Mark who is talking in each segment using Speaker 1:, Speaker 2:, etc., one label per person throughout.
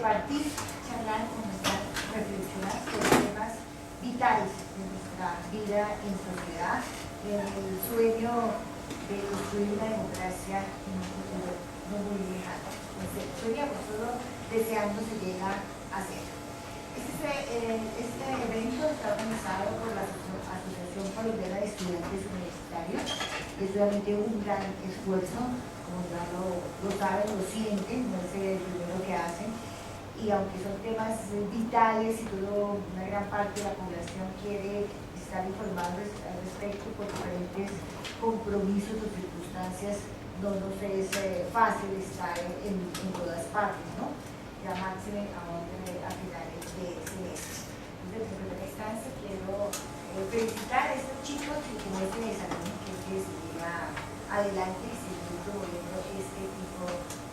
Speaker 1: partir, charlar, comenzar, reflexionar sobre temas vitales de nuestra vida en sociedad, el sueño de construir una democracia en un futuro no muy lejano. Soñamos, solo deseando se llega a ser. Este evento está organizado por la Asociación Colombiana de Estudiantes Universitarios. Es realmente un gran esfuerzo, como ya lo saben, lo sienten, no es el primero que hacen. Y aunque son temas vitales y una gran parte de la población quiere estar informada al respecto por diferentes compromisos o circunstancias, no nos es fácil estar en todas partes, ¿no? Ya máxime a finales de semestre. Entonces, en primera instancia, quiero felicitar a estos chicos y como este salón que siga adelante y seguir promoviendo este tipo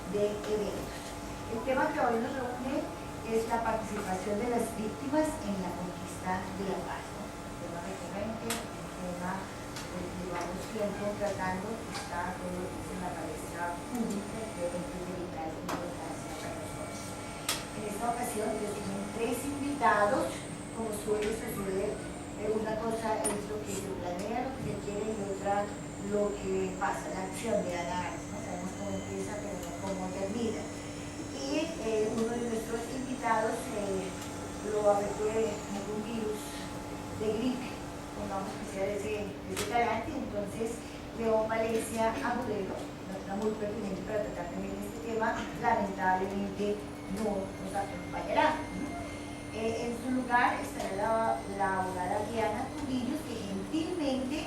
Speaker 1: de eventos. El tema que hoy nos reúne es la participación de las víctimas en la conquista de la paz, ¿no? Un tema recurrente, un tema del que llevamos tiempo tratando, que está en la palestra pública, que es de vital importancia para nosotros. En esta ocasión yo tengo 3 invitados, como suele suceder, una cosa es lo que se planea, lo que se quiere, y otra lo que pasa, la acción de análisis, ¿no? Sabemos cómo empieza, pero no cómo termina. Y uno de nuestros invitados lo afectó un virus de gripe, pongamos que sea de ese talante. Entonces León Valencia Agudelo, una persona muy pertinente para tratar también este tema, lamentablemente no nos acompañará. En su lugar estará la abogada Diana Cubillos, que gentilmente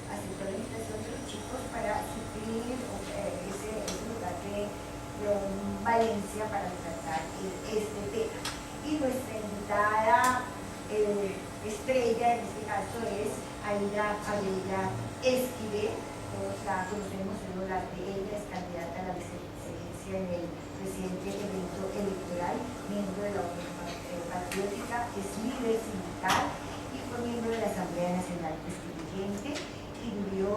Speaker 1: aceptó la invitación de los chicos para suplir ese lugar de Valencia para tratar este tema. Y nuestra invitada estrella en este caso es Aida Esquivel. Todos la conocemos, ella es candidata a la vicepresidencia en el reciente evento electoral, miembro de la Unión Patriótica, es líder sindical y fue miembro de la Asamblea Nacional Constituyente y vivió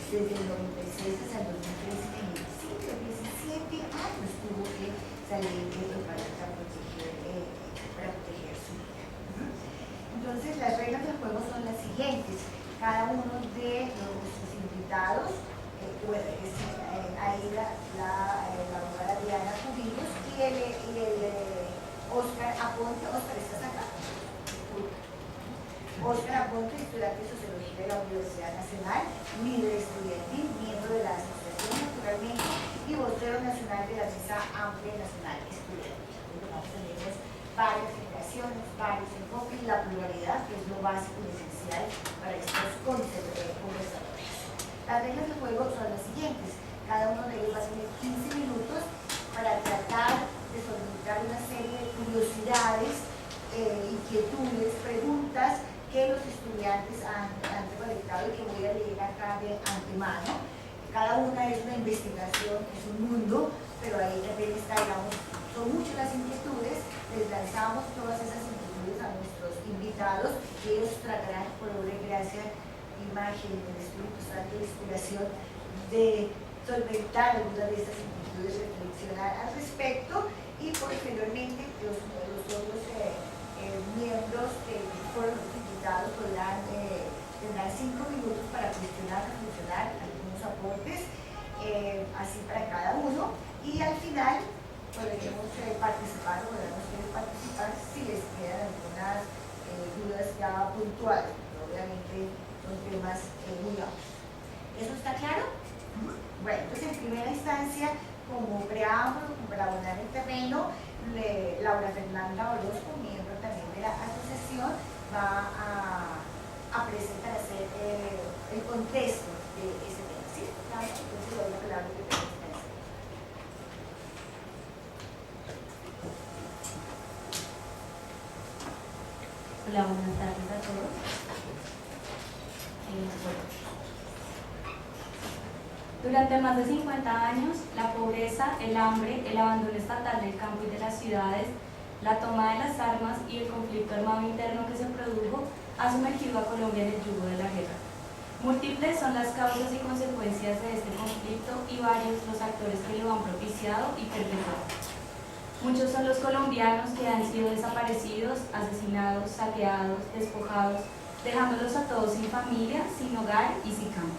Speaker 1: desde el 96 hasta el 2013 en el 17 años tuvo que salir del país para proteger su vida. Entonces, las reglas del juego son las siguientes. Cada uno de nuestros invitados, ahí la abogada Diana Cubillos y el Óscar Aponte. Óscar, ¿estás acá? Óscar Aponte, estudiante de Sociología de la Universidad Nacional, líder estudiantil, miembro de la asociación naturalmente y vocero nacional de la Mesa Amplia Nacional Estudiantil. Lo que vamos a tener es varias generaciones, varios enfoques, la pluralidad, que es lo básico y esencial para estos conversadores. Las reglas del juego son las siguientes. Cada uno de ellos va a tener 15 minutos para tratar de solventar una serie de curiosidades, inquietudes, preguntas que los estudiantes han recolectado y que voy a leer acá de antemano. Cada una es una investigación, es un mundo, pero ahí también está, digamos, son muchas las inquietudes. Les lanzamos todas esas inquietudes a nuestros invitados y ellos tratarán, por obra y gracia, imagen, del Espíritu Santo, de inspiración, de solventar algunas de estas inquietudes, reflexionar al respecto y posteriormente los otros miembros que fueron invitados tendrán 5 minutos para cuestionar, reflexionar algunos aportes, así para cada uno, y al final podremos participar o podremos participar si les quedan algunas dudas ya puntuales, pero obviamente son temas muy amplios. ¿Eso está claro? Bueno, entonces en primera instancia, como preámbulo, para abonar el terreno, Laura Fernanda Orozco, miembro también de la asociación, va a presentar, a hacer el contexto de ese tema. ¿Sí? Claro, entonces le doy la palabra que te
Speaker 2: Hola, buenas tardes a todos. Durante más de 50 años, la pobreza, el hambre, el abandono estatal del campo y de las ciudades, la toma de las armas y el conflicto armado interno que se produjo ha sumergido a Colombia en el yugo de la guerra. Múltiples son las causas y consecuencias de este conflicto y varios los actores que lo han propiciado y perpetuado. Muchos son los colombianos que han sido desaparecidos, asesinados, saqueados, despojados, dejándolos a todos sin familia, sin hogar y sin campo.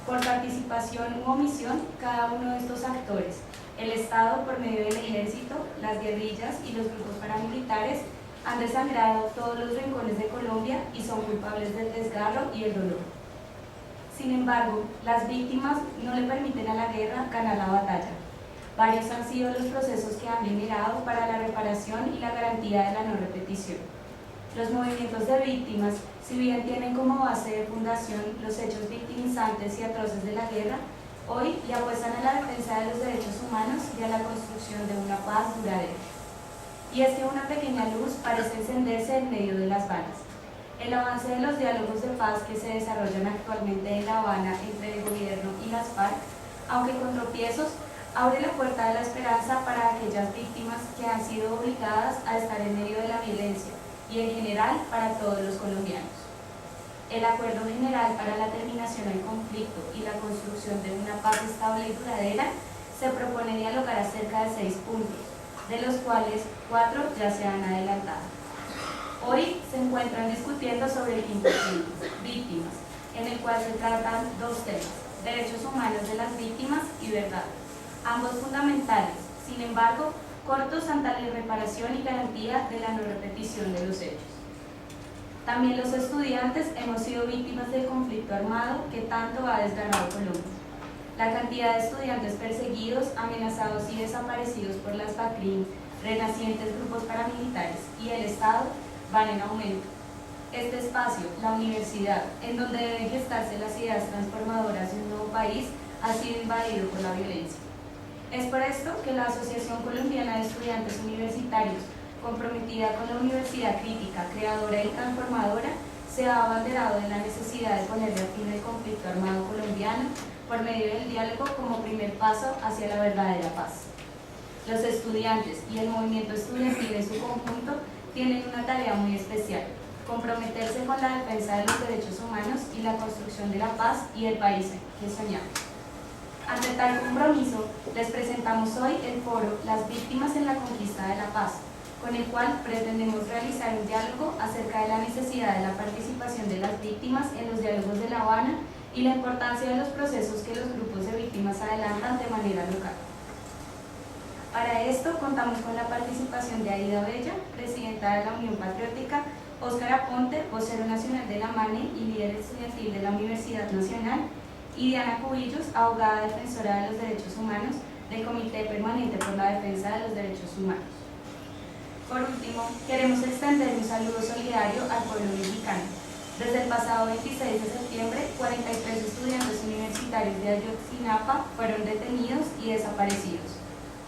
Speaker 2: Por participación u omisión, cada uno de estos actores, el Estado por medio del ejército, las guerrillas y los grupos paramilitares, han desangrado todos los rincones de Colombia y son culpables del desgarro y el dolor. Sin embargo, las víctimas no le permiten a la guerra ganar la batalla. Varios han sido los procesos que han generado para la reparación y la garantía de la no repetición. Los movimientos de víctimas, si bien tienen como base de fundación los hechos victimizantes y atroces de la guerra, hoy le apuestan a la defensa de los derechos humanos y a la construcción de una paz duradera. Y es que una pequeña luz parece encenderse en medio de las balas. El avance de los diálogos de paz que se desarrollan actualmente en La Habana entre el gobierno y las FARC, aunque con tropiezos, abre la puerta de la esperanza para aquellas víctimas que han sido obligadas a estar en medio de la violencia y en general para todos los colombianos. El Acuerdo General para la Terminación del Conflicto y la construcción de una paz estable y duradera se propone dialogar acerca de 6 puntos, de los cuales 4 ya se han adelantado. Hoy se encuentran discutiendo sobre el quinto punto, víctimas, en el cual se tratan 2 temas, derechos humanos de las víctimas y verdad, ambos fundamentales, sin embargo, cortos ante la reparación y garantía de la no repetición de los hechos. También los estudiantes hemos sido víctimas del conflicto armado que tanto ha desgarrado Colombia. La cantidad de estudiantes perseguidos, amenazados y desaparecidos por las FARC, renacientes grupos paramilitares y el Estado van en aumento. Este espacio, la universidad, en donde deben gestarse las ideas transformadoras de un nuevo país, ha sido invadido por la violencia. Es por esto que la Asociación Colombiana de Estudiantes Universitarios, comprometida con la universidad crítica, creadora y transformadora, se ha abanderado de la necesidad de ponerle fin al conflicto armado colombiano por medio del diálogo como primer paso hacia la verdadera paz. Los estudiantes y el movimiento estudiantil en su conjunto tienen una tarea muy especial: comprometerse con la defensa de los derechos humanos y la construcción de la paz y el país que soñamos. Ante tal compromiso, les presentamos hoy el foro Las Víctimas en la Conquista de la Paz, con el cual pretendemos realizar un diálogo acerca de la necesidad de la participación de las víctimas en los diálogos de La Habana y la importancia de los procesos que los grupos de víctimas adelantan de manera local. Para esto contamos con la participación de Aida Bella, presidenta de la Unión Patriótica, Óscar Aponte, vocero nacional de la MANE y líder estudiantil de la Universidad Nacional, y Diana Cubillos, abogada defensora de los derechos humanos del Comité Permanente por la Defensa de los Derechos Humanos. Por último, queremos extender un saludo solidario al pueblo mexicano. Desde el pasado 26 de septiembre, 43 estudiantes universitarios de Ayotzinapa fueron detenidos y desaparecidos.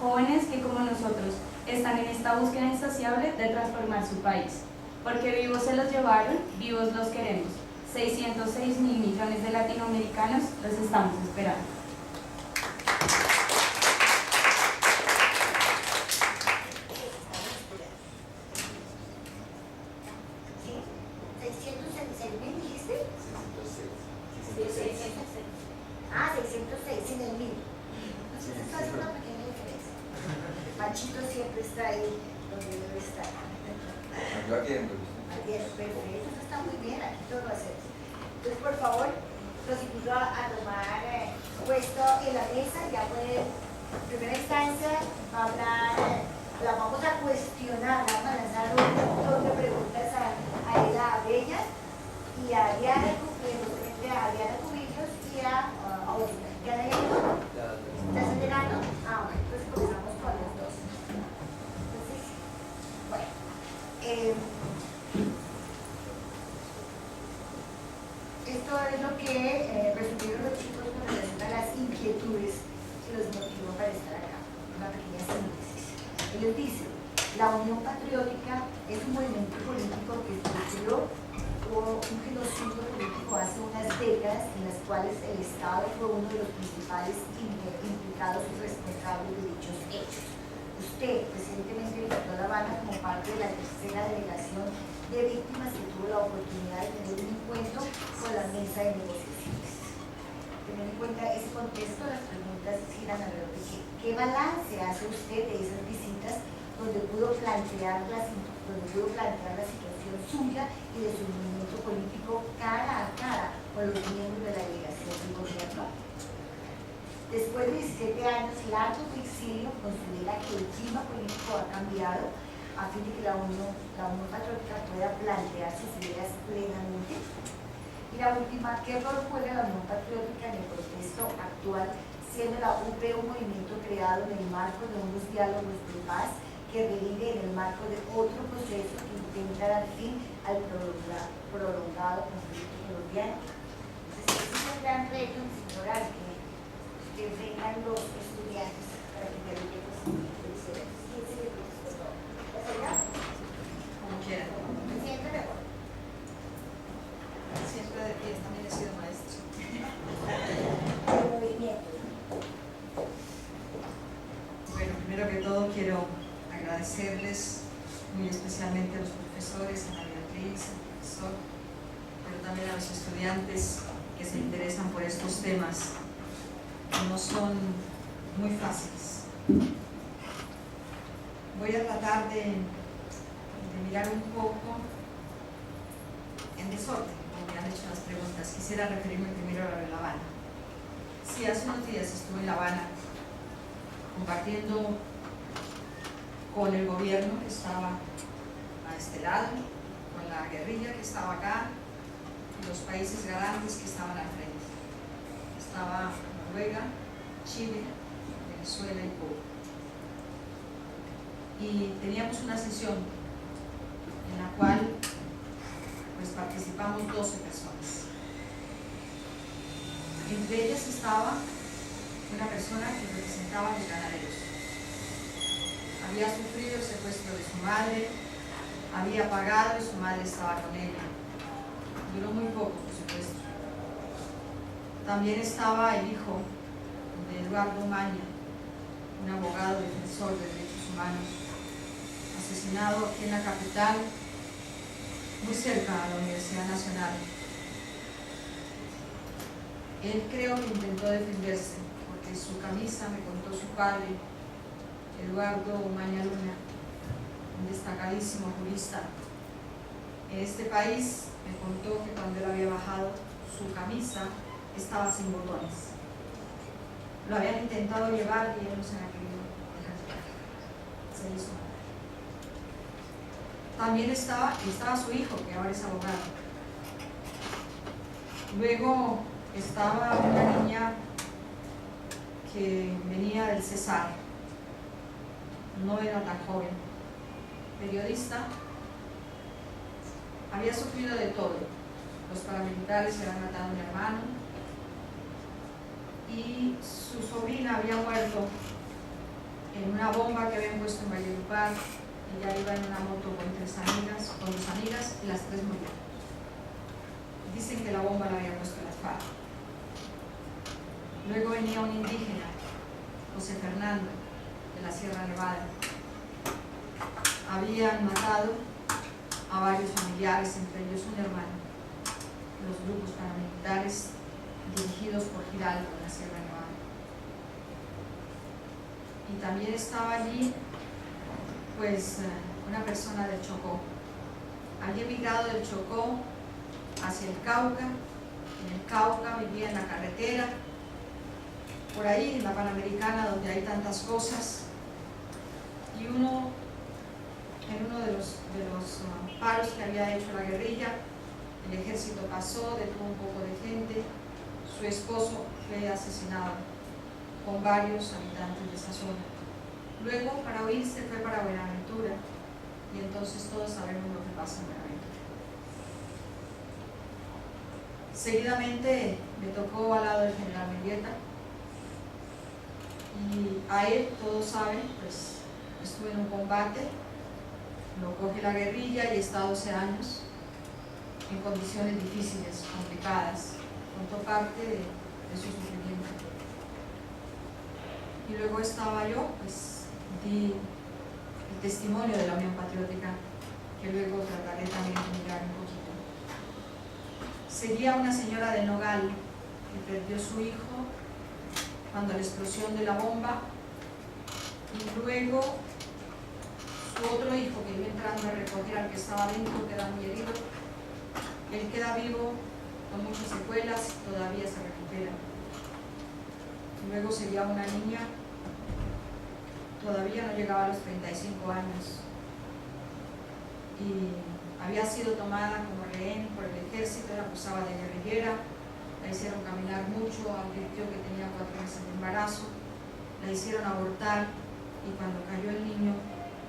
Speaker 2: Jóvenes que, como nosotros, están en esta búsqueda insaciable de transformar su país. Porque vivos se los llevaron, vivos los queremos. 606.000 millones de latinoamericanos los estamos esperando.
Speaker 1: ¿Sí? ¿606.000 dijiste? 606. Ah, 606, sin el 1000. Entonces esto hace una pequeña diferencia. Panchito siempre está ahí donde debe estar. Perfecto, eso está muy bien, aquí todo lo hacemos. Entonces, por favor, los invito a tomar puesto en la mesa. Ya pueden, en primera instancia, hablar, la vamos a cuestionar, vamos a lanzar un montón de preguntas a Aida Bella y a Diana Cubillos y a Oscar. ¿Ya leyeron? ¿Ya están llegando? Ah, bueno, entonces comenzamos con los dos. Entonces, bueno. Esto es lo que resumieron los chicos con relación a las inquietudes que los motivó para estar acá. Una pequeña síntesis. Ellos dicen: la Unión Patriótica es un movimiento político que surgió por un genocidio político hace unas décadas en las cuales el Estado fue uno de los principales implicados y responsables de dichos hechos. Usted recientemente visitó La Habana como parte de la tercera delegación de víctimas que tuvo la oportunidad de tener un encuentro con la mesa de negociaciones. Teniendo en cuenta ese contexto, las preguntas giran alrededor de qué. qué balance hace usted de esas visitas donde pudo plantear la situación suya y de su movimiento político cara a cara con los miembros de la delegación del gobierno? Después de 17 años largos de exilio, considera que el clima político ha cambiado a fin de que la Unión Patriótica pueda plantear sus ideas plenamente. Y la última, ¿qué rol juega la Unión Patriótica en el contexto actual, siendo la UP un movimiento creado en el marco de unos diálogos de paz que revive en el marco de otro proceso que intenta dar fin al prolongado conflicto colombiano? Entonces, ese es el gran reto, señora, que vengan los estudiantes para que terminen los estudiantes. ¿Quién se le profesor? ¿La señora?
Speaker 3: Como quieran.
Speaker 1: Siempre mejor.
Speaker 3: Siempre de pie, también he sido maestro.
Speaker 1: El movimiento.
Speaker 3: Bueno, primero que todo quiero agradecerles muy especialmente a los profesores, a María Beatriz, al profesor, pero también a los estudiantes que se interesan por estos temas que no son muy fáciles. Voy a tratar de mirar un poco en desorden, como me han hecho las preguntas. Quisiera referirme primero a La Habana. Sí, hace unos días estuve en La Habana compartiendo con el gobierno que estaba a este lado, con la guerrilla que estaba acá y los países garantes que estaban al frente. Estaba Noruega, Chile, Venezuela y Cuba. Y teníamos una sesión en la cual pues participamos 12 personas. Entre ellas estaba una persona que representaba a los ganaderos. Había sufrido el secuestro de su madre, había pagado y su madre estaba con ella. Duró muy poco, por supuesto. También estaba el hijo de Eduardo Maña, un abogado defensor de derechos humanos, asesinado aquí en la capital, muy cerca a la Universidad Nacional. Él creo que intentó defenderse, porque su camisa, me contó su padre, Eduardo Maña Luna, un destacadísimo jurista en este país, me contó que cuando él había bajado su camisa estaba sin botones. Lo habían intentado llevar y él no se había querido dejar llevar. Se hizo. También estaba su hijo, que ahora es abogado. Luego estaba una niña que venía del Cesar, no era tan joven, periodista, había sufrido de todo. Los paramilitares le habían matado a un hermano y su sobrina había muerto en una bomba que habían puesto en Valledupar. Ella iba en una moto con dos amigas y las tres murieron. Dicen que la bomba la había puesto la FARC. Luego venía un indígena, José Fernando, de la Sierra Nevada. Habían matado a varios familiares, entre ellos un hermano. Los grupos paramilitares dirigidos por Giraldo en la Sierra Nevada. Y también estaba allí pues una persona del Chocó. Había emigrado del Chocó hacia el Cauca. En el Cauca vivía en la carretera, por ahí en la Panamericana, donde hay tantas cosas. Y en uno de los paros que había hecho la guerrilla, el ejército pasó, detuvo un poco de gente. Su esposo fue asesinado con varios habitantes de esa zona. Luego, para huirse, fue para Buenaventura, y entonces todos sabemos lo que pasa en Buenaventura. Seguidamente me tocó al lado del general Mendieta, y a él, todos saben, pues estuvo en un combate, lo coge la guerrilla y está 12 años en condiciones difíciles, complicadas, contó parte de su sufrimiento. Y luego estaba yo, pues di el testimonio de la Unión Patriótica, que luego trataré también de mirar un poquito. Seguía una señora de Nogal que perdió su hijo cuando la explosión de la bomba y luego su otro hijo que iba entrando a recoger al que estaba dentro queda muy herido. Él queda vivo con muchas secuelas, todavía se recupera. Luego sería una niña, todavía no llegaba a los 35 años y había sido tomada como rehén por el ejército, la acusaba de guerrillera, la hicieron caminar mucho, advirtió que tenía 4 meses de embarazo, la hicieron abortar y cuando cayó el niño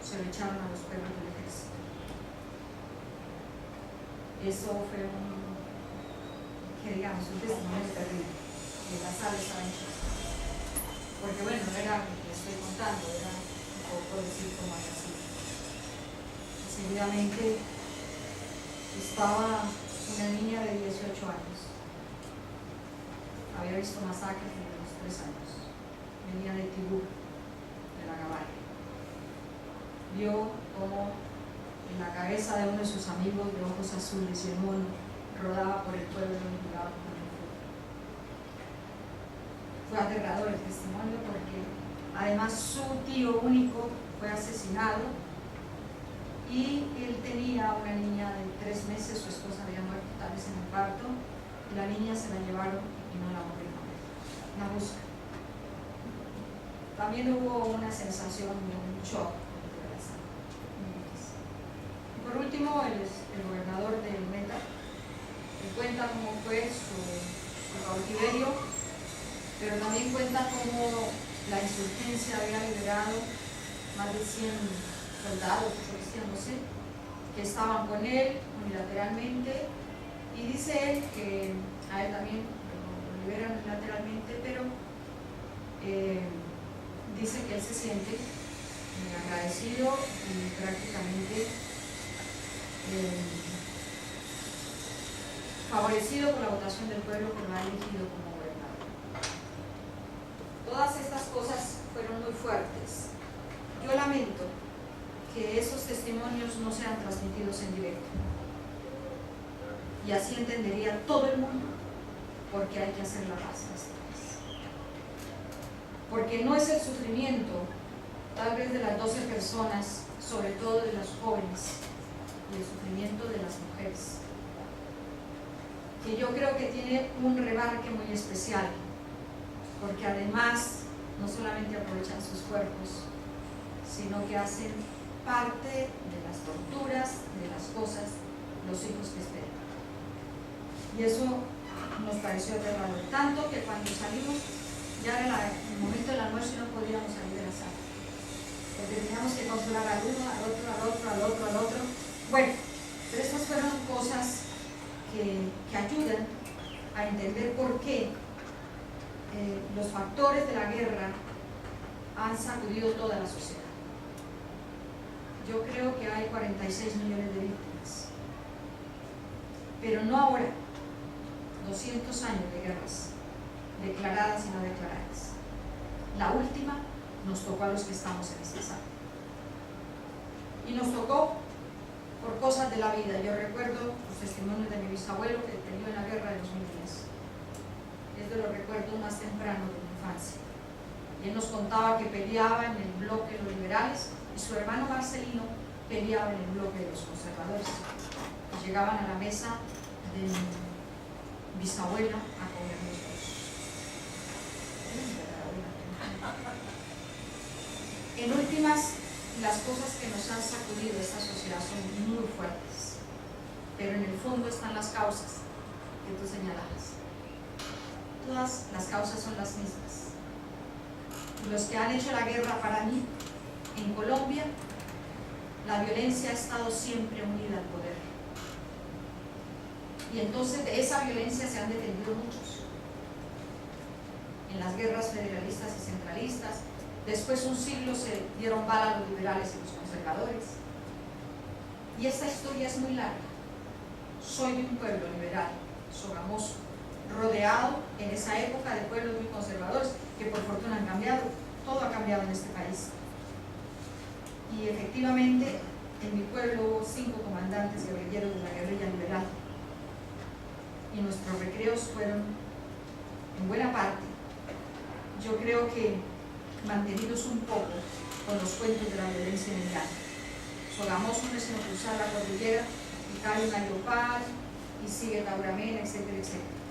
Speaker 3: se lo echaron a los perros del ejército. Eso fue un testimonio terrible, que la sala estaba hecha. Porque bueno, no era lo que le estoy contando, era un poco decir cómo había sido. Seguidamente estaba una niña de 18 años. Había visto masacres desde los 3 años. Venía de Tibú, de la Gabaria. Vio cómo en la cabeza de uno de sus amigos de ojos azules y el mono rodaba por el pueblo y jugaba con el fuego. Fue aterrador el testimonio porque además su tío único fue asesinado y él tenía una niña de 3 meses, su esposa había muerto tal vez en el parto y la niña se la llevaron y no la volvieron a ver. La busca. También hubo una sensación de un shock. Por último, el gobernador del Meta cuenta cómo fue su cautiverio, pero también cuenta cómo la insurgencia había liberado más de 100 soldados, policías, no sé, que estaban con él unilateralmente, y dice él que a él también lo liberan unilateralmente, pero dice que él se siente agradecido y prácticamente favorecido por la votación del pueblo que lo ha elegido como gobernador. Todas estas cosas fueron muy fuertes. Yo lamento que esos testimonios no sean transmitidos en directo. Y así entendería todo el mundo porque hay que hacer la paz en este país. Porque no es el sufrimiento, tal vez de las 12 personas, sobre todo de los jóvenes, y el sufrimiento de las mujeres, que yo creo que tiene un remarque muy especial, porque además no solamente aprovechan sus cuerpos, sino que hacen parte de las torturas, de las cosas, los hijos que esperan. Y eso nos pareció aterrador, tanto que cuando salimos, ya era el momento del almuerzo y no podíamos salir de la sala, porque teníamos que consolar al uno, al otro, al otro, al otro, al otro. Bueno, pero estas fueron cosas que ayudan a entender por qué los factores de la guerra han sacudido toda la sociedad. Yo creo que hay 46 millones de víctimas, pero no ahora, 200 años de guerras, declaradas y no declaradas. La última nos tocó a los que estamos en esta sala. Y nos tocó por cosas de la vida. Yo recuerdo los testimonios de mi bisabuelo que tenía en la guerra de los 2010. Es de los recuerdos más tempranos de mi infancia. Y él nos contaba que peleaba en el bloque de los liberales y su hermano Marcelino peleaba en el bloque de los conservadores. Y llegaban a la mesa de mi bisabuela a comer los dos. En últimas, las cosas que nos han sacudido esta sociedad son muy fuertes, pero en el fondo están las causas que tú señalabas. Todas las causas son las mismas. Los que han hecho la guerra para mí, en Colombia, la violencia ha estado siempre unida al poder. Y entonces de esa violencia se han defendido muchos. En las guerras federalistas y centralistas, después un siglo se dieron bala a los liberales y los conservadores. Y esta historia es muy larga. Soy de un pueblo liberal, Sogamoso, rodeado en esa época de pueblos muy conservadores, que por fortuna han cambiado. Todo ha cambiado en este país. Y efectivamente, en mi pueblo hubo 5 comandantes guerrilleros de la guerrilla liberal. Y nuestros recreos fueron, en buena parte, yo creo que mantenidos un poco con los cuentos de la violencia en el llano. Sogamoso no es sino cruzar la cordillera y cae una Leopard y sigue Tauramena, etcétera, etcétera.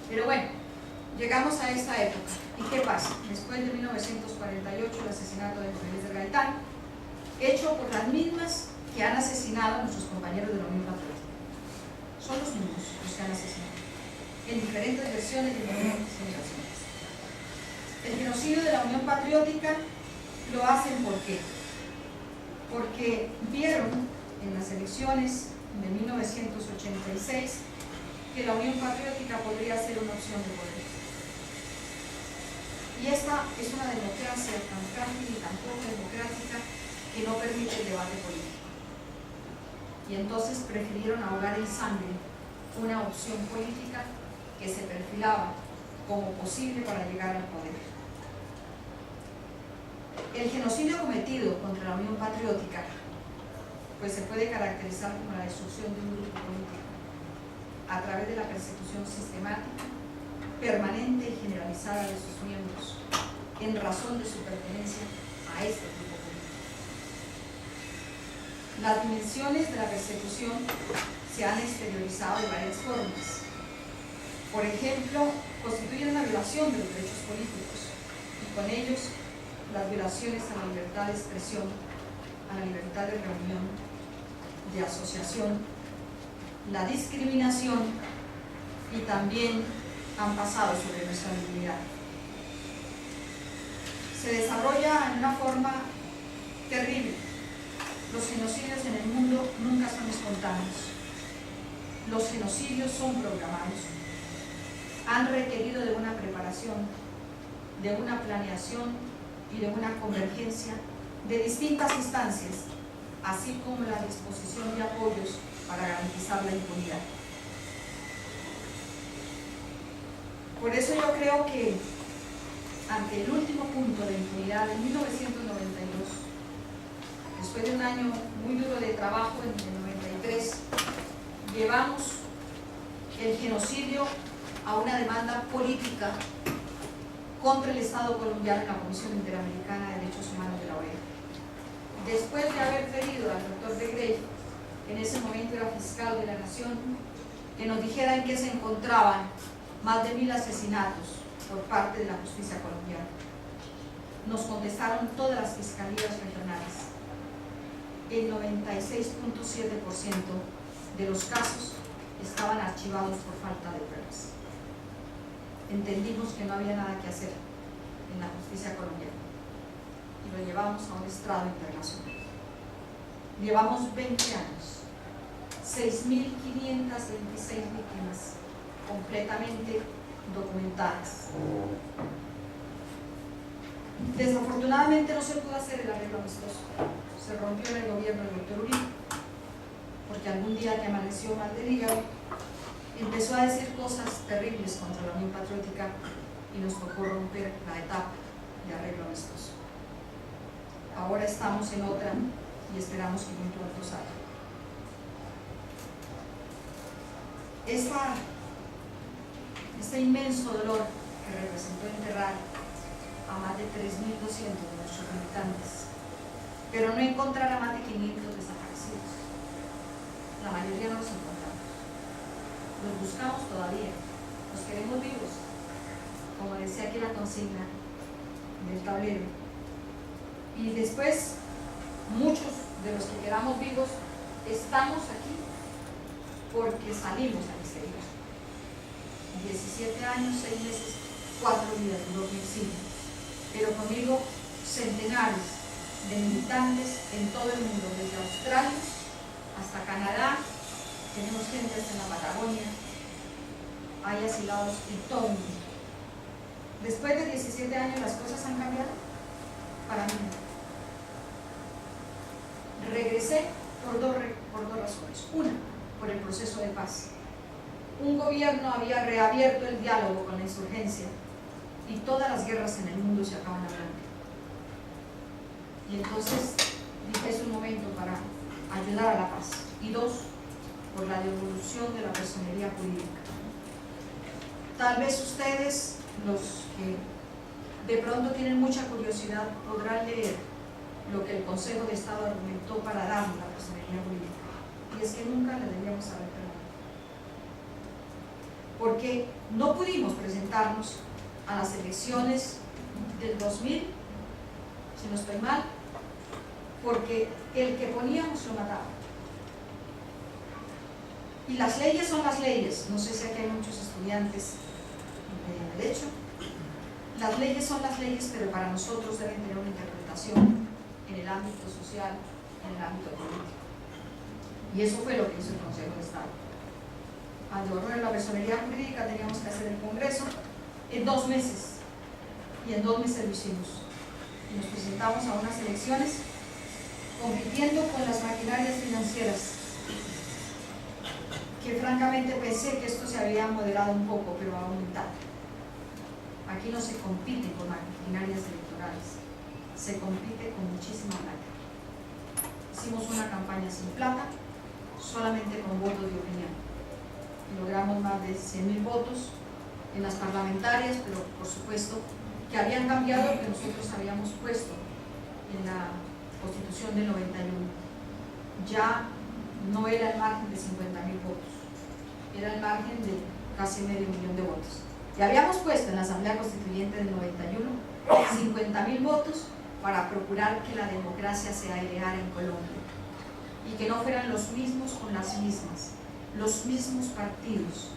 Speaker 3: Pero bueno, llegamos a esta época. ¿Y qué pasa? Después de 1948, el asesinato de José Luis Gaitán, hecho por las mismas que han asesinado a nuestros compañeros de la Unión Patriótica. Son los mismos los que han asesinado, en diferentes versiones y en diferentes generaciones. El genocidio de la Unión Patriótica lo hacen ¿por qué? Porque vieron en las elecciones de 1986 que la Unión Patriótica podría ser una opción de poder. Y esta es una democracia tan frágil y tan poco democrática que no permite el debate político. Y entonces prefirieron ahogar en sangre una opción política que se perfilaba como posible para llegar al poder. El genocidio cometido contra la Unión Patriótica pues se puede caracterizar como la destrucción de un grupo político a través de la persecución sistemática, permanente y generalizada de sus miembros en razón de su pertenencia a este grupo político. Las dimensiones de la persecución se han exteriorizado de varias formas. Por ejemplo, constituyen una violación de los derechos políticos y con ellos las violaciones a la libertad de expresión, a la libertad de reunión, de asociación, la discriminación y también han pasado sobre nuestra dignidad. Se desarrolla en una forma terrible. Los genocidios en el mundo nunca son espontáneos. Los genocidios son programados. Han requerido de una preparación, de una planeación y de una convergencia de distintas instancias, así como la disposición de apoyos para garantizar la impunidad. Por eso yo creo que ante el último punto de impunidad en 1992, después de un año muy duro de trabajo en el 93, llevamos el genocidio a una demanda política contra el Estado colombiano en la Comisión Interamericana de Derechos Humanos de la OEA. Después de haber pedido al doctor de Grey, en ese momento era fiscal de la Nación, que nos dijera en qué se encontraban más de 1000 asesinatos por parte de la justicia colombiana. Nos contestaron todas las fiscalías regionales. El 96.7% de los casos estaban archivados por falta de pruebas. Entendimos que no había nada que hacer en la justicia colombiana y lo llevamos a un estrado internacional. Llevamos 20 años, 6.526 víctimas completamente documentadas. Desafortunadamente no se pudo hacer el arreglo amistoso. Se rompió en el gobierno del doctor Uribe, porque algún día que amaneció mal del hígado, empezó a decir cosas terribles contra la Unión Patriótica y nos tocó romper la etapa de arreglo amistoso. Ahora estamos en otra y esperamos que muy pronto salga. Este inmenso dolor que representó enterrar a más de 3.200 de nuestros militantes, pero no encontrar a más de 500 desaparecidos. La mayoría no los encontramos. Los buscamos todavía, los queremos vivos, como decía aquí la consigna del tablero. Y después, muchos de los que quedamos vivos estamos aquí porque salimos al exterior. 17 años, 6 meses, 4 días duró mi exilio, pero conmigo centenares de militantes en todo el mundo, desde Australia hasta Canadá. Tenemos gente hasta en la Patagonia, hay asilados en todo el mundo. Después de 17 años, ¿las cosas han cambiado? Para mí no. Regresé por dos razones. Una, por el proceso de paz. Un gobierno había reabierto el diálogo con la insurgencia y todas las guerras en el mundo se acaban hablando. Y entonces dije, es un momento para ayudar a la paz. Y dos, por la devolución de la personería jurídica. Tal vez ustedes, los que de pronto tienen mucha curiosidad, podrán leer lo que el Consejo de Estado argumentó para darnos la personería jurídica, y es que nunca la debíamos haber perdido, porque no pudimos presentarnos a las elecciones del 2000, si no estoy mal, porque el que poníamos lo mataba. Y las leyes son las leyes. No sé si aquí hay muchos estudiantes de Derecho. Las leyes son las leyes, pero para nosotros deben tener una interpretación en el ámbito social, en el ámbito político. Y eso fue lo que hizo el Consejo de Estado. Al devolver la personería jurídica teníamos que hacer el Congreso en 2 meses. Y en 2 meses lo hicimos. Y nos presentamos a unas elecciones compitiendo con las maquinarias financieras, que francamente pensé que esto se había moderado un poco, pero ha aumentado. Aquí no se compite con maquinarias electorales, se compite con muchísima plata. Hicimos una campaña sin plata, solamente con votos de opinión. Logramos más de 100.000 votos en las parlamentarias, pero por supuesto que habían cambiado lo que nosotros habíamos puesto en la Constitución del 91. Ya no era el margen de 50.000 votos, era el margen de casi medio millón de votos. Y habíamos puesto en la Asamblea Constituyente del 91 50.000 votos para procurar que la democracia se aireara en Colombia y que no fueran los mismos con las mismas, los mismos partidos.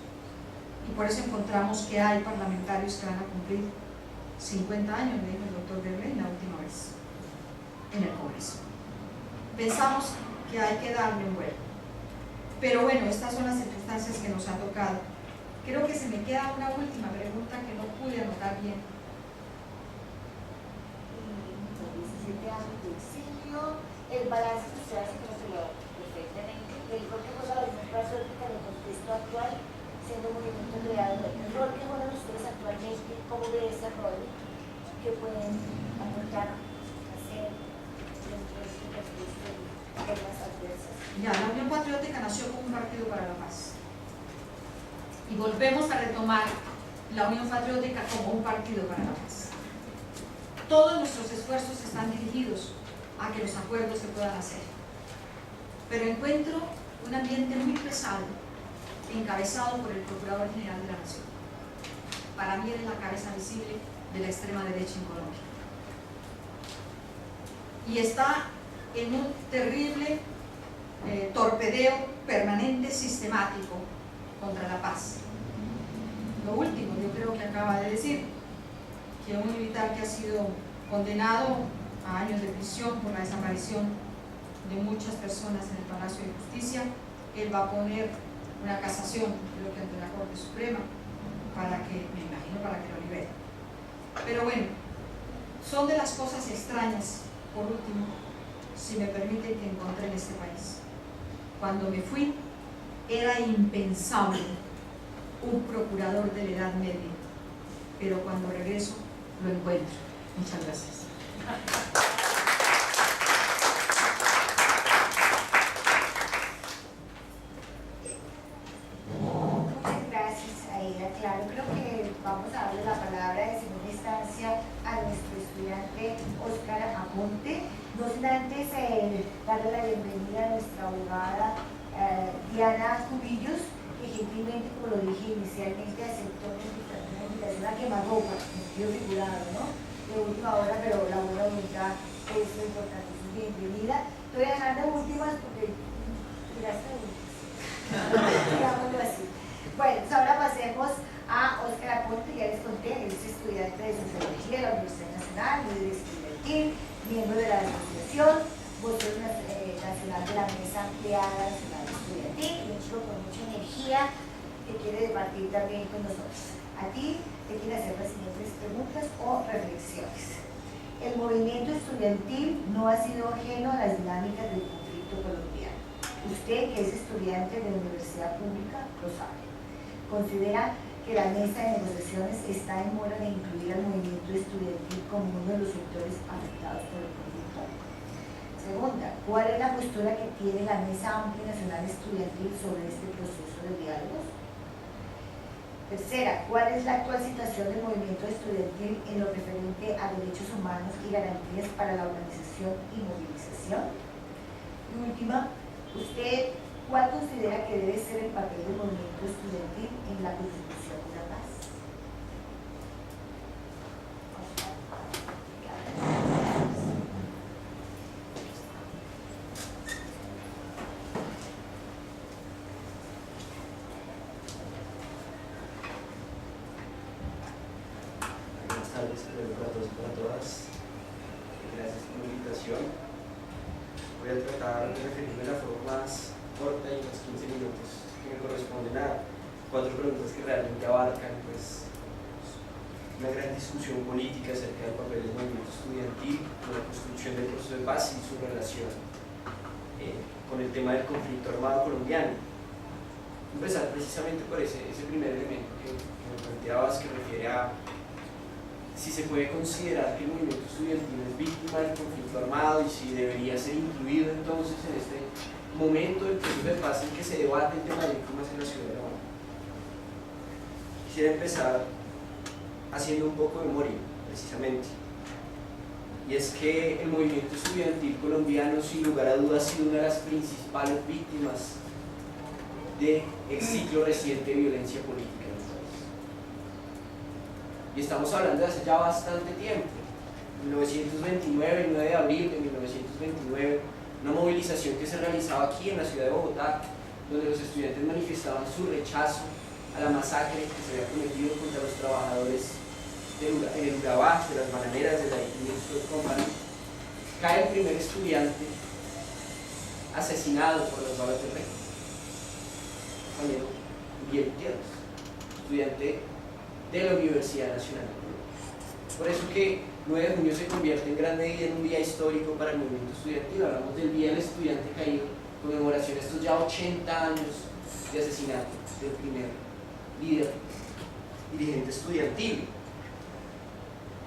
Speaker 3: Y por eso encontramos que hay parlamentarios que van a cumplir 50 años, me dijo el doctor Berlín la última vez en el Congreso. Pensamos que hay que darle un vuelo. Pero bueno, estas son las circunstancias que nos han tocado. Creo que se me queda una última pregunta que no pude anotar bien.
Speaker 1: 17 años de exilio, el balance que usted hace como se lo perfectamente, el rol que juega la Unión Patriótica en el contexto actual, siendo un movimiento creado, el rol que juegan ustedes actualmente, cómo ve ese rol, que pueden aportar, hacer dentro de este contexto de temas adversas.
Speaker 3: Ya, la Unión Patriótica nació como un partido para la paz. Y volvemos a retomar la Unión Patriótica como un partido para la paz. Todos nuestros esfuerzos están dirigidos a que los acuerdos se puedan hacer. Pero encuentro un ambiente muy pesado, encabezado por el Procurador General de la Nación. Para mí es la cabeza visible de la extrema derecha en Colombia. Y está en un terrible torpedeo permanente, sistemático, contra la paz. Lo último, yo creo que acaba de decir que un militar que ha sido condenado a años de prisión por la desaparición de muchas personas en el Palacio de Justicia, él va a poner una casación, creo que ante la Corte Suprema, para que, me imagino, para que lo libere. Pero bueno, son de las cosas extrañas, por último, si me permiten, que encontré en este país. Cuando me fui, era impensable un procurador de la Edad Media, pero cuando regreso lo encuentro. Muchas gracias.
Speaker 1: Muchas gracias, Aida. Claro, creo que vamos a darle la palabra en segunda instancia a nuestro estudiante Óscar Aponte. No sin antes darle la bienvenida a nuestra abogada Diana Cubillos, que gentilmente, como lo dije inicialmente, aceptó una invitación a quemarropa, en sentido figurado, ¿no? De última hora, pero la buena voluntad es lo importante. Bienvenida. Estoy dejando últimas porque tiraste últimas. Digámoslo así. Bueno, pues ahora pasemos a Óscar Aponte. Ya les conté, él es estudiante de Sociología de la Universidad Nacional, líder estudiantil, miembro de la asociación, vocero nacional de la Mesa Ampliada Nacional Estudiantil, y un chico con mucha energía que quiere debatir también con nosotros. A ti te quiero hacer las siguientes preguntas o reflexiones. El movimiento estudiantil no ha sido ajeno a las dinámicas del conflicto colombiano. Usted, que es estudiante de universidad pública, lo sabe. Considera que la mesa de negociaciones está en mora de incluir al movimiento estudiantil como uno de los sectores afectados por el conflicto. Segunda, ¿cuál es la postura que tiene la Mesa Amplia Nacional Estudiantil sobre este proceso de diálogos? Tercera, ¿cuál es la actual situación del movimiento estudiantil en lo referente a derechos humanos y garantías para la organización y movilización? Y última, ¿usted cuál considera que debe ser el papel del movimiento estudiantil en la consecución de la paz?
Speaker 4: Buenas tardes, para todos y para todas. Gracias por la invitación. Voy a tratar de referirme de la forma más corta y en los 15 minutos que me corresponden a 4 preguntas que realmente abarcan pues, una gran discusión política acerca del papel del movimiento estudiantil, con la construcción del proceso de paz y su relación con el tema del conflicto armado colombiano. Empezar precisamente por ese primer elemento que me planteabas, que refiere a si se puede considerar que el movimiento estudiantil es víctima del conflicto armado y si debería ser incluido entonces en este momento del proceso de paz en que se debate el tema de víctimas en la ciudad de La Habana. Quisiera empezar haciendo un poco de memoria, precisamente. Y es que el movimiento estudiantil colombiano, sin lugar a dudas, ha sido una de las principales víctimas del ciclo reciente de violencia política. Y estamos hablando de hace ya bastante tiempo. 1929, el 9 de abril de 1929, una movilización que se realizaba aquí en la ciudad de Bogotá, donde los estudiantes manifestaban su rechazo a la masacre que se había cometido contra los trabajadores en el Urabá, de las bananeras de la United Company. Cae el primer estudiante asesinado por las balas del rey, compañero Uriel Gutiérrez, estudiante de la Universidad Nacional de Colombia. Por eso que 9 de junio se convierte en gran medida en un día histórico para el movimiento estudiantil. Hablamos del Día del Estudiante Caído, conmemoración de estos ya 80 años de asesinato del primer líder dirigente estudiantil.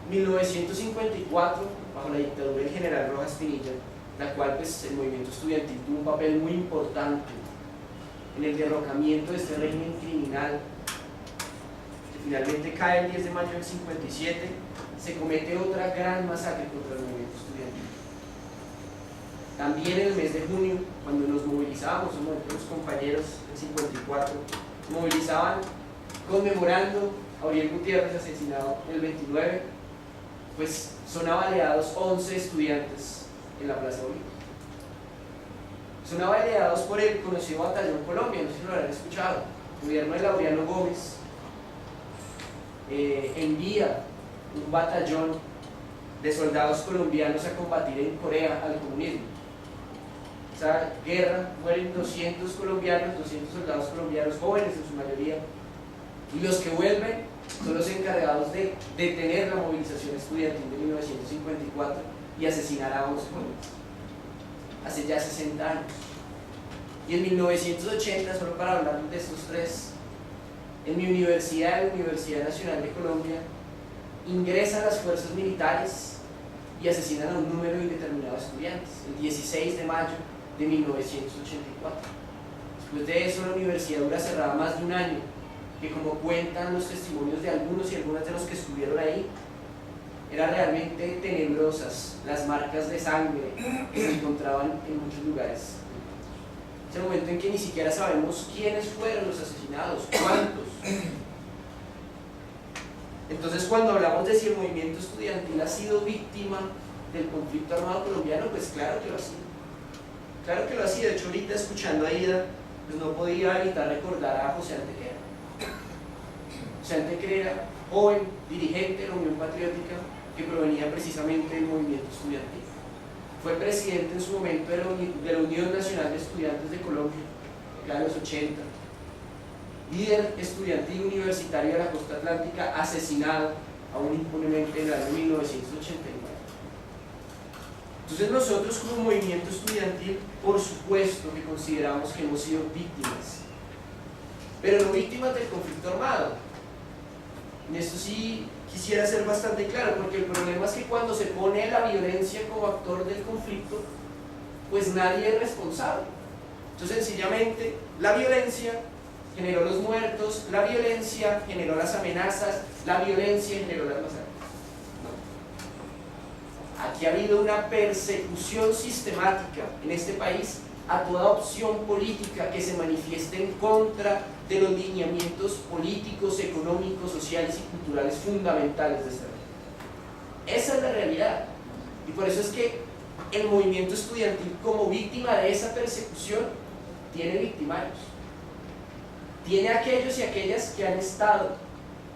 Speaker 4: 1954, bajo la dictadura del general Rojas Pinilla, la cual pues, el movimiento estudiantil tuvo un papel muy importante en el derrocamiento de este régimen criminal. Finalmente cae el 10 de mayo del 57, se comete otra gran masacre contra el movimiento estudiantil. También en el mes de junio, cuando nos movilizábamos, los compañeros del 54, movilizaban conmemorando a Uriel Gutiérrez asesinado el 29, pues son abaleados 11 estudiantes en la Plaza Bolívar. Son abaleados por el conocido Batallón Colombia, no sé si lo habrán escuchado. El gobierno de Laureano Gómez envía un batallón de soldados colombianos a combatir en Corea al comunismo. Esa guerra mueren 200 colombianos, 200 soldados colombianos jóvenes en su mayoría, y los que vuelven son los encargados de detener la movilización estudiantil de 1954 y asesinar a 11 jóvenes hace ya 60 años. Y en 1980, solo para hablar de estos tres, en mi universidad, la Universidad Nacional de Colombia, ingresan las fuerzas militares y asesinan a un número indeterminado de estudiantes, el 16 de mayo de 1984. Después de eso, la universidad dura cerrada más de un año, que como cuentan los testimonios de algunos y algunas de los que estuvieron ahí, eran realmente tenebrosas las marcas de sangre que se encontraban en muchos lugares. Es el momento en que ni siquiera sabemos quiénes fueron los asesinados, cuántos. Entonces, cuando hablamos de si el movimiento estudiantil ha sido víctima del conflicto armado colombiano, pues claro que lo ha sido. Claro que lo ha sido. De hecho, ahorita escuchando a Ida, pues no podía evitar recordar a José Antequera. José Antequera era joven, dirigente de la Unión Patriótica, que provenía precisamente del movimiento estudiantil. Fue presidente en su momento de la Unión Nacional de Estudiantes de Colombia, en los 80. Líder estudiantil universitario de la costa atlántica, asesinado aún impunemente en el año 1989. Entonces nosotros como movimiento estudiantil, por supuesto que consideramos que hemos sido víctimas, pero no víctimas del conflicto armado. En esto sí quisiera ser bastante claro, porque el problema es que cuando se pone la violencia como actor del conflicto, pues nadie es responsable. Entonces sencillamente la violencia generó los muertos, la violencia, generó las amenazas, la violencia generó las masacres. No. Aquí ha habido una persecución sistemática en este país a toda opción política que se manifieste en contra de los lineamientos políticos, económicos, sociales y culturales fundamentales de esta región. Esa es la realidad. Y por eso es que el movimiento estudiantil, como víctima de esa persecución, tiene victimarios. Tiene aquellos y aquellas que han estado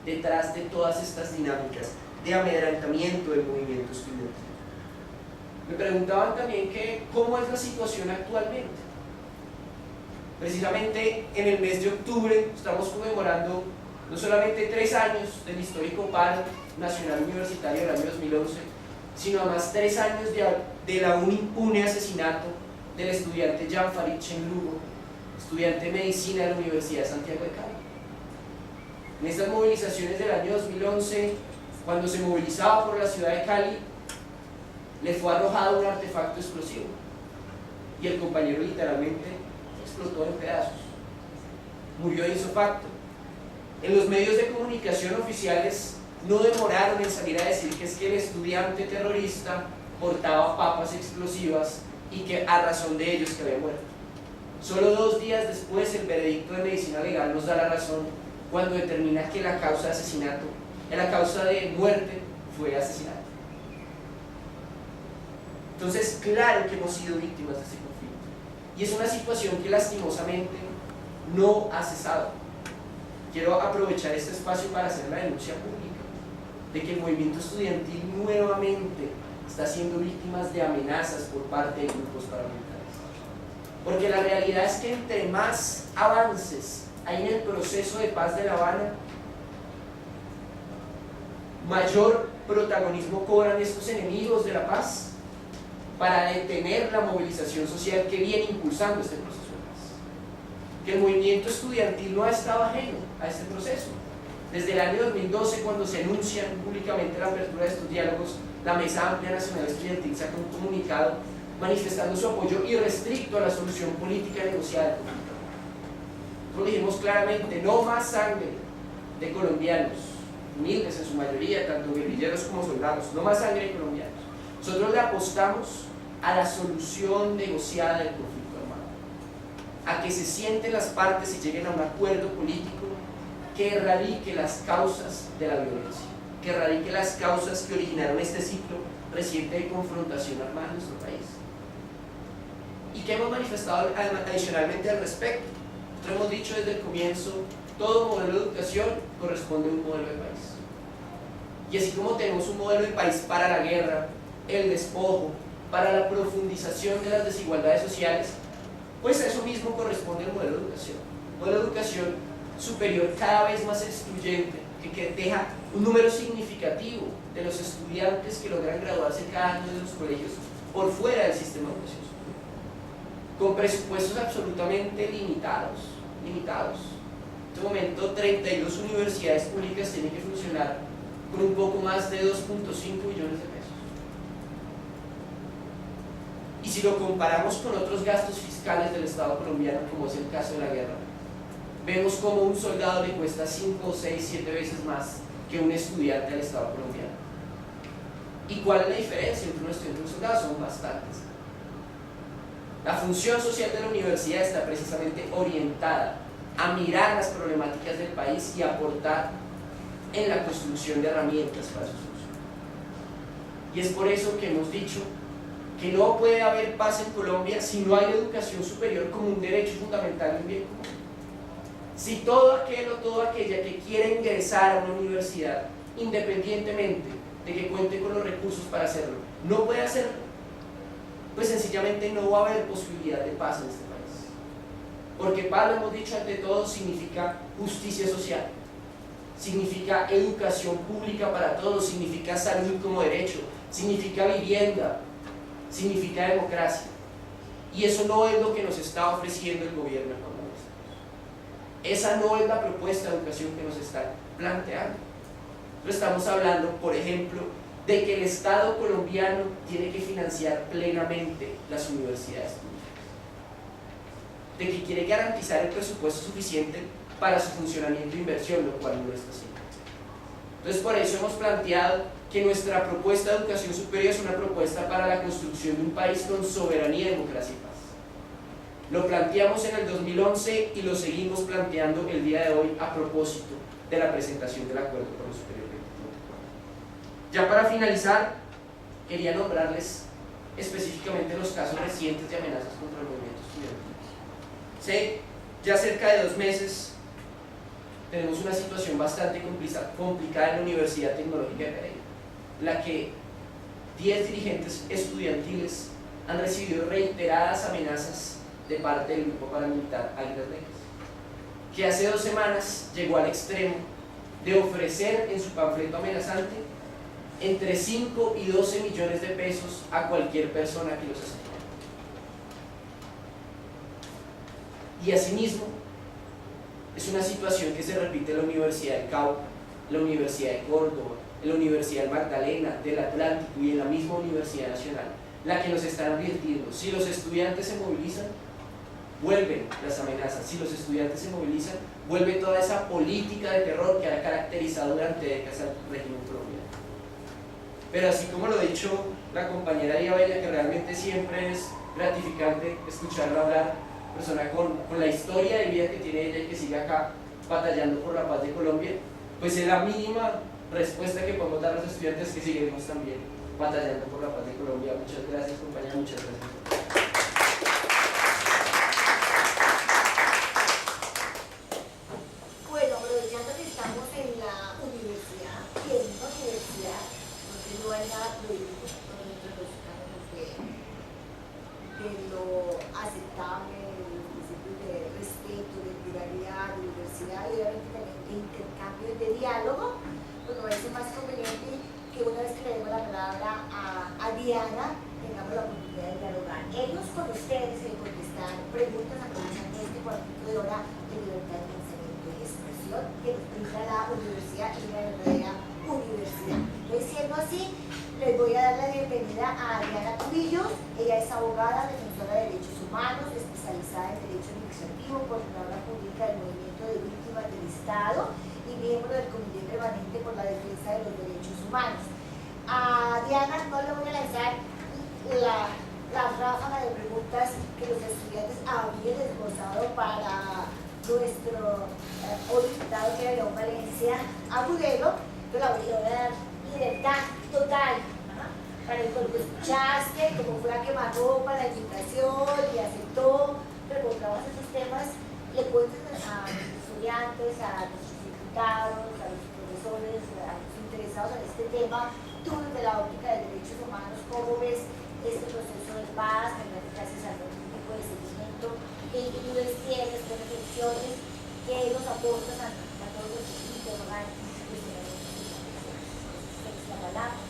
Speaker 4: detrás de todas estas dinámicas de amedrentamiento del movimiento estudiantil. Me preguntaban también que cómo es la situación actualmente. Precisamente en el mes de octubre estamos conmemorando no solamente 3 años del histórico paro nacional universitario del año 2011, sino además 3 años del aún impune asesinato del estudiante Jean Farid Chenlugo, estudiante de medicina de la Universidad de Santiago de Cali. En estas movilizaciones del año 2011, cuando se movilizaba por la ciudad de Cali, le fue arrojado un artefacto explosivo y el compañero literalmente explotó en pedazos, murió de isofacto. En los medios de comunicación oficiales no demoraron en salir a decir que es que el estudiante terrorista portaba papas explosivas y que a razón de ellos que había muerto. Solo 2 días después el veredicto de medicina legal nos da la razón cuando determina que la causa de asesinato, la causa de muerte fue asesinato. Entonces, claro que hemos sido víctimas de este conflicto y es una situación que lastimosamente no ha cesado. Quiero aprovechar este espacio para hacer la denuncia pública de que el movimiento estudiantil nuevamente está siendo víctima de amenazas por parte de grupos paramilitares. Porque la realidad es que entre más avances hay en el proceso de paz de La Habana, mayor protagonismo cobran estos enemigos de la paz para detener la movilización social que viene impulsando este proceso de paz. Que el movimiento estudiantil no ha estado ajeno a este proceso. Desde el año 2012, cuando se anuncia públicamente la apertura de estos diálogos, la Mesa Amplia Nacional Estudiantil saca un comunicado manifestando su apoyo irrestricto a la solución política negociada. Nosotros dijimos claramente, no más sangre de colombianos, humildes en su mayoría, tanto guerrilleros como soldados, no más sangre de colombianos. Nosotros le apostamos a la solución negociada del conflicto armado, a que se sienten las partes y lleguen a un acuerdo político que erradique las causas de la violencia, que erradique las causas que originaron este ciclo reciente de confrontación armada en nuestro país. ¿Y qué hemos manifestado adicionalmente al respecto? Nosotros hemos dicho desde el comienzo, todo modelo de educación corresponde a un modelo de país. Y así como tenemos un modelo de país para la guerra, el despojo, para la profundización de las desigualdades sociales, pues a eso mismo corresponde el modelo de educación. Un modelo de educación superior cada vez más excluyente, que deja un número significativo de los estudiantes que logran graduarse cada año de los colegios por fuera del sistema de educación superior, con presupuestos absolutamente limitados. En este momento 32 universidades públicas tienen que funcionar con un poco más de 2.5 billones de pesos. Y si lo comparamos con otros gastos fiscales del Estado colombiano, como es el caso de la guerra, vemos como un soldado le cuesta 5, 6, 7 veces más que un estudiante del Estado colombiano. ¿Y cuál es la diferencia entre un estudiante y un soldado? Son bastantes. La función social de la universidad está precisamente orientada a mirar las problemáticas del país y aportar en la construcción de herramientas para su solución. Y es por eso que hemos dicho que no puede haber paz en Colombia si no hay educación superior como un derecho fundamental y un bien común. Si todo aquel o toda aquella que quiera ingresar a una universidad, independientemente de que cuente con los recursos para hacerlo, no puede hacerlo, pues sencillamente no va a haber posibilidad de paz en este país. Porque paz, lo hemos dicho ante todo, significa justicia social, significa educación pública para todos, significa salud como derecho, significa vivienda, significa democracia. Y eso no es lo que nos está ofreciendo el gobierno económico. Esa no es la propuesta de educación que nos están planteando. Estamos hablando, por ejemplo, de que el Estado colombiano tiene que financiar plenamente las universidades públicas, de que quiere garantizar el presupuesto suficiente para su funcionamiento e inversión, lo cual no está haciendo. Entonces, por eso hemos planteado que nuestra propuesta de educación superior es una propuesta para la construcción de un país con soberanía, democracia y paz. Lo planteamos en el 2011 y lo seguimos planteando el día de hoy a propósito de la presentación del Acuerdo por lo Superior 2024. Ya para finalizar, quería nombrarles específicamente los casos recientes de amenazas contra el movimiento estudiantil. Ya cerca de 2 meses tenemos una situación bastante complicada en la Universidad Tecnológica de Pereira, en la que 10 dirigentes estudiantiles han recibido reiteradas amenazas de parte del grupo paramilitar Águilas Negras, que hace 2 semanas llegó al extremo de ofrecer en su panfleto amenazante entre 5 y 12 millones de pesos a cualquier persona que los asesine. Y asimismo, es una situación que se repite en la Universidad del Cauca, en la Universidad de Córdoba, en la Universidad del Magdalena, del Atlántico y en la misma Universidad Nacional, la que nos están advirtiendo: si los estudiantes se movilizan, vuelven las amenazas; si los estudiantes se movilizan, vuelve toda esa política de terror que ha caracterizado durante décadas al régimen colombiano. Pero así como lo ha dicho la compañera Díaz Bella, que realmente siempre es gratificante escucharla hablar, persona con la historia de vida que tiene ella y que sigue acá batallando por la paz de Colombia, pues es la mínima respuesta que podemos dar a los estudiantes, que seguiremos también batallando por la paz de Colombia. Muchas gracias, compañera, muchas gracias.
Speaker 1: Bueno, aprovechando que estamos en la universidad, y en una universidad donde no hay nada prohibido, donde los cánones de lo aceptable, los principios de respeto, de pluralidad, de diversidad y obviamente también de intercambio y de diálogo, pues me parece más conveniente que una vez que le demos la palabra a Diana, tengamos la oportunidad de dialogar. Ellos con ustedes y contestar preguntas aprovechando este cuartito de hora de libertad de pensamiento y expresión que nos brinda la universidad y la verdadera universidad. Entonces, siendo así, les voy a dar la bienvenida a Diana Cubillos. Ella es abogada, defensora de derechos humanos, especializada en derecho administrativo, coordinadora pública del Movimiento de Víctimas del Estado y miembro del Comité Permanente por la Defensa de los Derechos Humanos. A Diana no le voy a lanzar la ráfaga de preguntas que los estudiantes habían esbozado para nuestro hoy invitado, que era León Valencia Agudelo. Yo la voy a dar libertad total, para el cual escuchaste, como fue a quemarropa la invitación y aceptó, preguntamos esos temas, le cuentes a los estudiantes, a los diputados, a los profesores, a los interesados en este tema, tú desde la óptica de derechos humanos, ¿cómo ves este proceso de paz? Gracias a algún tipo de seguimiento, qué inquietudes tienes, qué reflexiones, qué nos aportas a todos los interrogantes.
Speaker 5: Muchas gracias.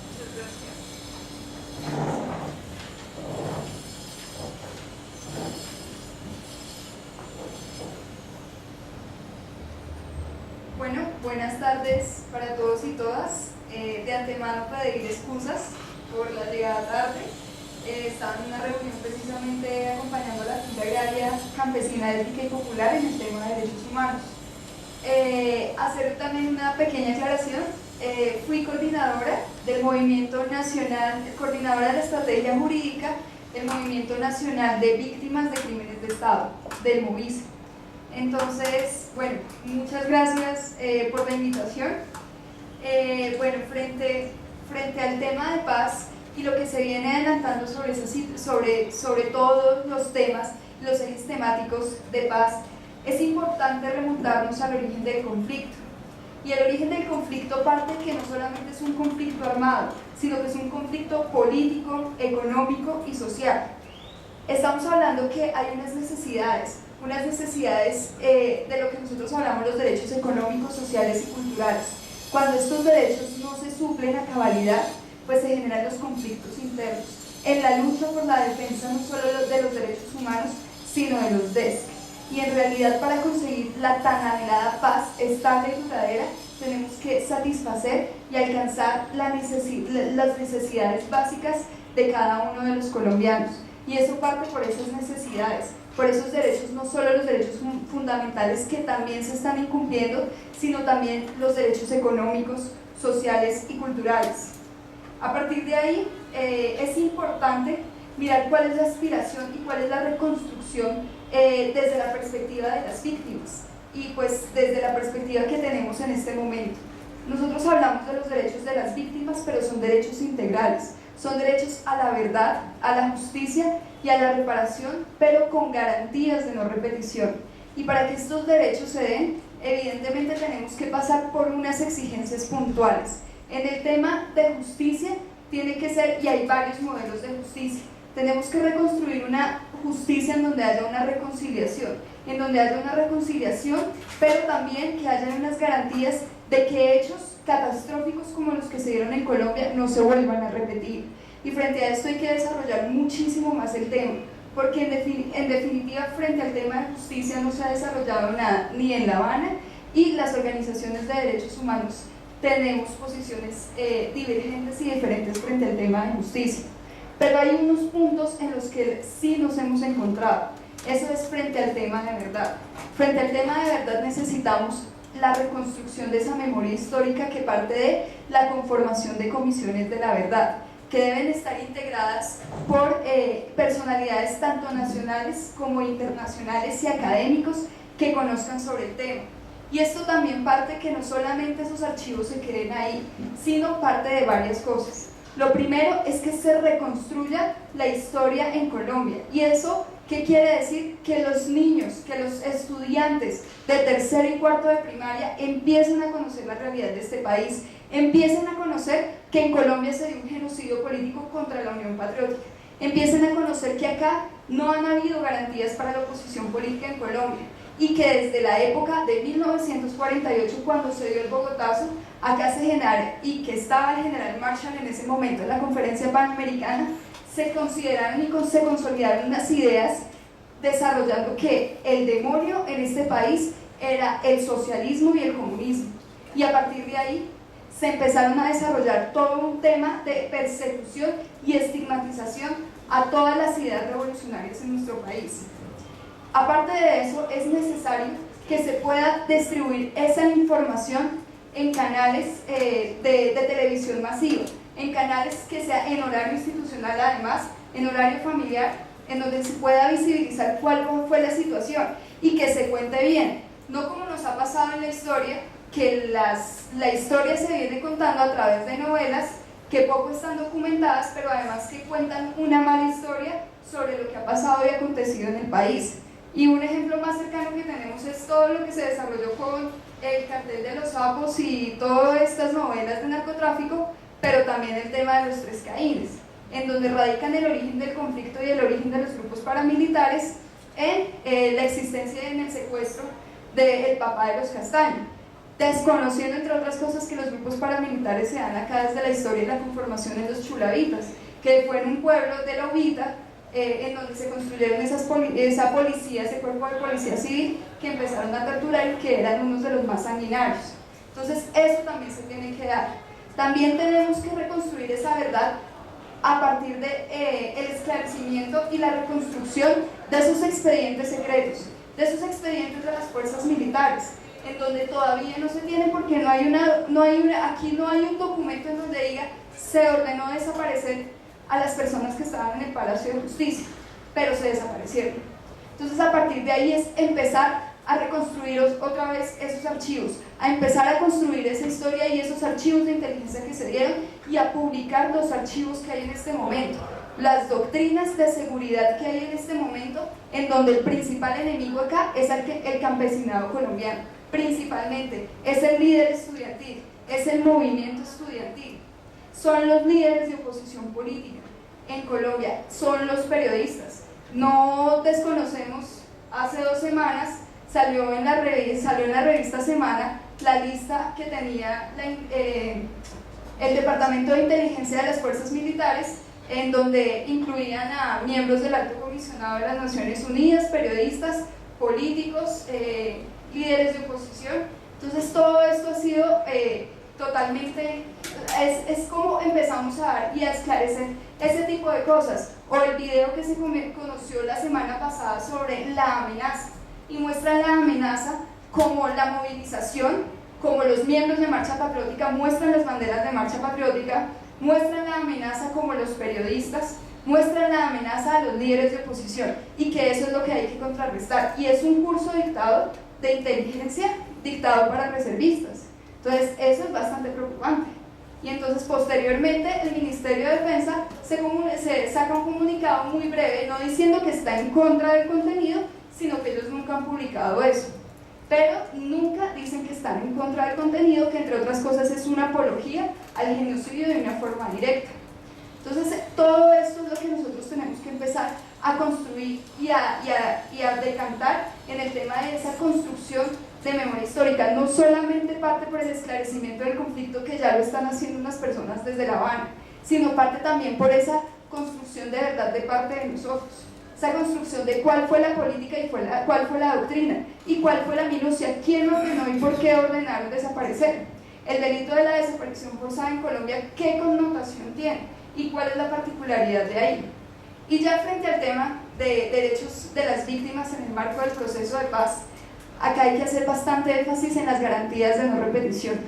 Speaker 5: Bueno, buenas tardes para todos y todas. De antemano pedir excusas por la llegada tarde. Estaba en una reunión precisamente acompañando a la Junta Agraria Campesina, Ética y Popular en el tema de derechos humanos. Hacer también una pequeña aclaración. Fui coordinadora del Movimiento Nacional, coordinadora de la estrategia jurídica del Movimiento Nacional de Víctimas de Crímenes de Estado, del MOVICE. Entonces, bueno, muchas gracias por la invitación. Bueno, frente al tema de paz y lo que se viene adelantando sobre todos los temas, los ejes temáticos de paz, es importante remontarnos al origen del conflicto. Y el origen del conflicto parte que no solamente es un conflicto armado, sino que es un conflicto político, económico y social. Estamos hablando que hay unas necesidades de lo que nosotros hablamos, los derechos económicos, sociales y culturales. Cuando estos derechos no se suplen a cabalidad, pues se generan los conflictos internos en la lucha por la defensa no solo de los derechos humanos, sino de los DES. Y en realidad, para conseguir la tan anhelada paz estable y duradera, tenemos que satisfacer y alcanzar las necesidades básicas de cada uno de los colombianos. Y eso parte por esas necesidades, por esos derechos, no solo los derechos fundamentales que también se están incumpliendo, sino también los derechos económicos, sociales y culturales. A partir de ahí es importante mirar cuál es la aspiración y cuál es la reconstrucción desde la perspectiva de las víctimas y pues desde la perspectiva que tenemos en este momento. Nosotros hablamos de los derechos de las víctimas, pero son derechos integrales, son derechos a la verdad, a la justicia y a la reparación, pero con garantías de no repetición. Y para que estos derechos se den, evidentemente tenemos que pasar por unas exigencias puntuales. En el tema de justicia tiene que ser, y hay varios modelos de justicia, tenemos que reconstruir una justicia en donde haya una reconciliación, pero también que haya unas garantías de que hechos catastróficos como los que se dieron en Colombia no se vuelvan a repetir. Y frente a esto hay que desarrollar muchísimo más el tema, porque en definitiva frente al tema de justicia no se ha desarrollado nada, ni en La Habana, y las organizaciones de derechos humanos tenemos posiciones divergentes y diferentes frente al tema de justicia. Pero hay unos puntos en los que sí nos hemos encontrado. Eso es frente al tema de verdad. Frente al tema de verdad necesitamos la reconstrucción de esa memoria histórica que parte de la conformación de comisiones de la verdad, que deben estar integradas por personalidades tanto nacionales como internacionales y académicos que conozcan sobre el tema. Y esto también parte que no solamente esos archivos se queden ahí, sino parte de varias cosas. Lo primero es que se reconstruya la historia en Colombia. ¿Y eso qué quiere decir? Que los niños, que los estudiantes de tercero y cuarto de primaria empiecen a conocer la realidad de este país, empiecen a conocer que en Colombia se dio un genocidio político contra la Unión Patriótica, empiecen a conocer que acá no han habido garantías para la oposición política en Colombia, y que desde la época de 1948, cuando se dio el Bogotazo, acá se genera, y que estaba el general Marshall en ese momento en la conferencia panamericana, se consideraron y se consolidaron unas ideas desarrollando que el demonio en este país era el socialismo y el comunismo, y a partir de ahí se empezaron a desarrollar todo un tema de persecución y estigmatización a todas las ideas revolucionarias en nuestro país. Aparte de eso, es necesario que se pueda distribuir esa información en canales de televisión masiva, en canales que sea en horario institucional, además, en horario familiar, en donde se pueda visibilizar cuál fue la situación y que se cuente bien, no como nos ha pasado en la historia, que la historia se viene contando a través de novelas que poco están documentadas, pero además que cuentan una mala historia sobre lo que ha pasado y acontecido en el país. Y un ejemplo más cercano que tenemos es todo lo que se desarrolló con el cartel de los sapos y todas estas novelas de narcotráfico, pero también el tema de los Tres Caínes, en donde radican el origen del conflicto y el origen de los grupos paramilitares en la existencia y en el secuestro del papá de los Castaño, desconociendo entre otras cosas que los grupos paramilitares se dan acá desde la historia y la conformación en los Chulavitas, que fue en un pueblo de la Ubita, en donde se construyeron ese cuerpo de policía civil que empezaron a torturar y que eran unos de los más sanguinarios. Entonces eso también se tiene que dar. También tenemos que reconstruir esa verdad a partir de el esclarecimiento y la reconstrucción de esos expedientes secretos, de esos expedientes de las fuerzas militares, en donde todavía no se tiene, porque aquí no hay un documento en donde diga se ordenó desaparecer a las personas que estaban en el Palacio de Justicia, pero se desaparecieron. Entonces a partir de ahí es empezar a reconstruir otra vez esos archivos, a empezar a construir esa historia y esos archivos de inteligencia que se dieron y a publicar los archivos que hay en este momento, las doctrinas de seguridad que hay en este momento, en donde el principal enemigo acá es el campesinado colombiano, principalmente es el líder estudiantil, es el movimiento estudiantil, son los líderes de oposición política en Colombia, son los periodistas. No desconocemos, hace 2 semanas salió en la revista Semana la lista que tenía el Departamento de Inteligencia de las Fuerzas Militares, en donde incluían a miembros del Alto Comisionado de las Naciones Unidas, periodistas, políticos, líderes de oposición. Entonces todo esto ha sido totalmente es como empezamos a dar y a esclarecer ese tipo de cosas. O el video que se conoció la semana pasada sobre la amenaza, y muestra la amenaza como la movilización, como los miembros de Marcha Patriótica muestran las banderas de Marcha Patriótica, muestran la amenaza como los periodistas, muestran la amenaza a los líderes de oposición, y que eso es lo que hay que contrarrestar. Y es un curso dictado de inteligencia, dictado para reservistas. Entonces eso es bastante preocupante. Y entonces posteriormente el Ministerio de Defensa se saca un comunicado muy breve, no diciendo que está en contra del contenido, sino que ellos nunca han publicado eso. Pero nunca dicen que están en contra del contenido, que entre otras cosas es una apología al genocidio de una forma directa. Entonces todo esto es lo que nosotros tenemos que empezar a construir y a decantar en el tema de esa construcción de memoria histórica. No solamente parte por el esclarecimiento del conflicto, que ya lo están haciendo unas personas desde La Habana, sino parte también por esa construcción de verdad de parte de nosotros. Esa construcción de cuál fue la política y cuál fue la doctrina, y cuál fue la minucia, quién ordenó y por qué ordenaron desaparecer. El delito de la desaparición forzada en Colombia, ¿qué connotación tiene? ¿Y cuál es la particularidad de ahí? Y ya frente al tema de derechos de las víctimas en el marco del proceso de paz, acá hay que hacer bastante énfasis en las garantías de no repetición.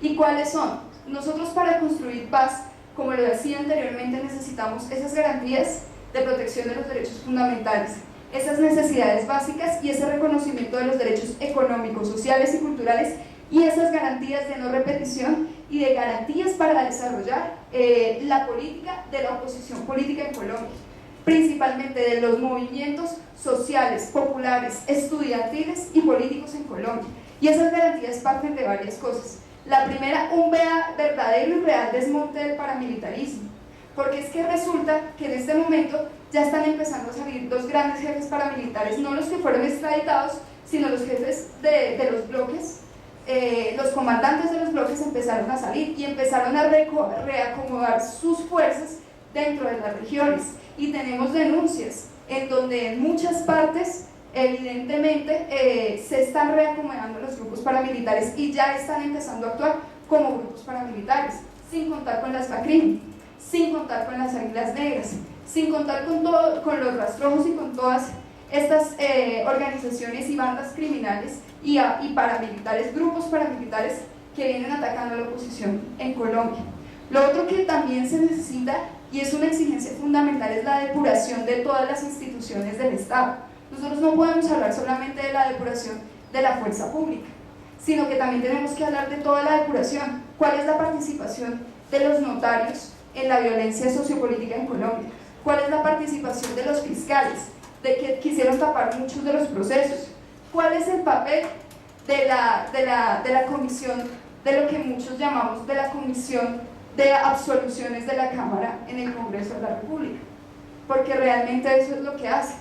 Speaker 5: ¿Y cuáles son? Nosotros, para construir paz, como lo decía anteriormente, necesitamos esas garantías de protección de los derechos fundamentales, esas necesidades básicas y ese reconocimiento de los derechos económicos, sociales y culturales, y esas garantías de no repetición y de garantías para desarrollar la política de la oposición política en Colombia, principalmente de los movimientos sociales, populares, estudiantiles y políticos en Colombia. Y esas garantías parten de varias cosas. La primera, un verdadero y real desmonte del paramilitarismo, porque es que resulta que en este momento ya están empezando a salir los grandes jefes paramilitares, no los que fueron extraditados, sino los jefes de los bloques. Los comandantes de los bloques empezaron a salir y empezaron a reacomodar sus fuerzas dentro de las regiones, y tenemos denuncias en donde en muchas partes evidentemente se están reacomodando los grupos paramilitares y ya están empezando a actuar como grupos paramilitares, sin contar con las FACRIM, sin contar con las Águilas Negras, sin contar con los rastrojos y con todas estas organizaciones y bandas criminales y paramilitares, grupos paramilitares que vienen atacando a la oposición en Colombia. Lo otro que también se necesita, y es una exigencia fundamental, es la depuración de todas las instituciones del Estado. Nosotros no podemos hablar solamente de la depuración de la fuerza pública, sino que también tenemos que hablar de toda la depuración. ¿Cuál es la participación de los notarios en la violencia sociopolítica en Colombia? ¿Cuál es la participación de los fiscales, de que quisieron tapar muchos de los procesos? ¿Cuál es el papel de la comisión, de lo que muchos llamamos de la comisión de absoluciones de la Cámara en el Congreso de la República? Porque realmente eso es lo que hace,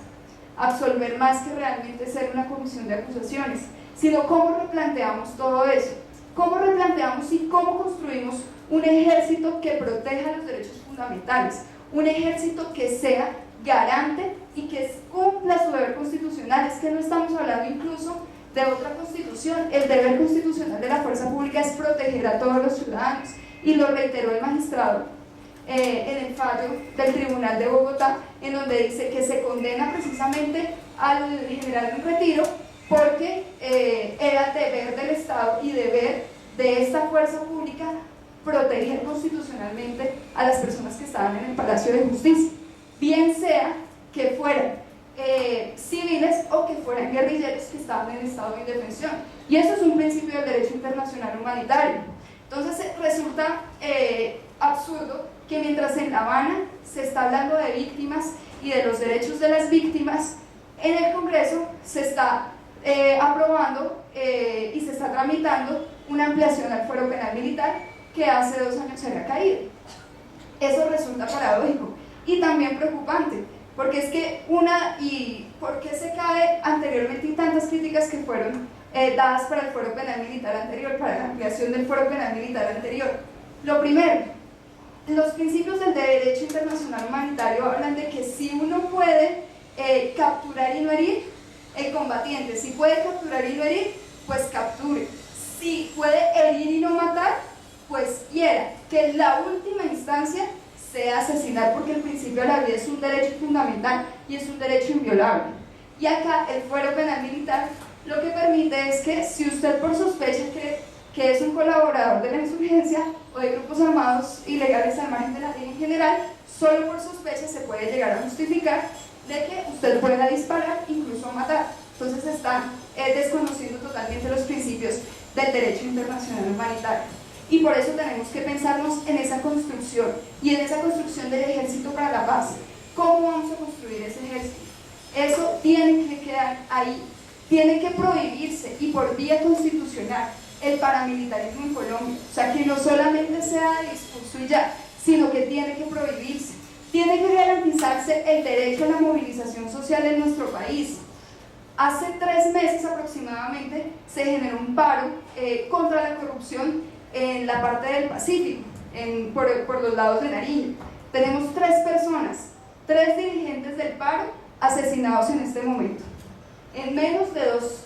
Speaker 5: absolver más que realmente ser una comisión de acusaciones, sino cómo replanteamos todo eso, cómo replanteamos y cómo construimos un ejército que proteja los derechos fundamentales, un ejército que sea garante y que cumpla su deber constitucional. Es que no estamos hablando incluso de otra constitución. El deber constitucional de la fuerza pública es proteger a todos los ciudadanos, y lo reiteró el magistrado en el fallo del Tribunal de Bogotá, en donde dice que se condena precisamente al general en retiro porque era deber del Estado y deber de esta fuerza pública proteger constitucionalmente a las personas que estaban en el Palacio de Justicia, bien sea que fueran civiles o que fueran guerrilleros que estaban en estado de indefensión. Y eso es un principio del derecho internacional humanitario. Entonces resulta absurdo que mientras en La Habana se está hablando de víctimas y de los derechos de las víctimas, en el Congreso se está aprobando y se está tramitando una ampliación al fuero penal militar que hace 2 años se había caído. Eso resulta paradójico y también preocupante, porque es que ¿por qué se cae anteriormente y tantas críticas que fueron dadas para el fuero penal militar anterior, para la ampliación del fuero penal militar anterior? Lo primero, los principios del derecho internacional humanitario hablan de que si uno puede capturar y no herir, el combatiente, si puede capturar y no herir, pues capture. Si puede herir y no matar, pues quiera que en la última instancia sea asesinar, porque el principio de la vida es un derecho fundamental y es un derecho inviolable. Y acá el fuero penal militar lo que permite es que si usted por sospecha que es un colaborador de la insurgencia o de grupos armados ilegales al margen de la ley en general, solo por sospecha se puede llegar a justificar de que usted pueda disparar, incluso matar. Entonces están desconociendo totalmente los principios del derecho internacional humanitario. Y por eso tenemos que pensarnos en esa construcción y en esa construcción del ejército para la paz. ¿Cómo vamos a construir ese ejército? Eso tiene que quedar ahí, tiene que prohibirse y por vía constitucional el paramilitarismo en Colombia. O sea, que no solamente sea de discurso y ya, sino que tiene que prohibirse. Tiene que garantizarse el derecho a la movilización social en nuestro país. Hace 3 meses aproximadamente se generó un paro contra la corrupción en la parte del Pacífico, por los lados de Nariño. Tenemos 3 personas, 3 dirigentes del paro asesinados en este momento. En menos de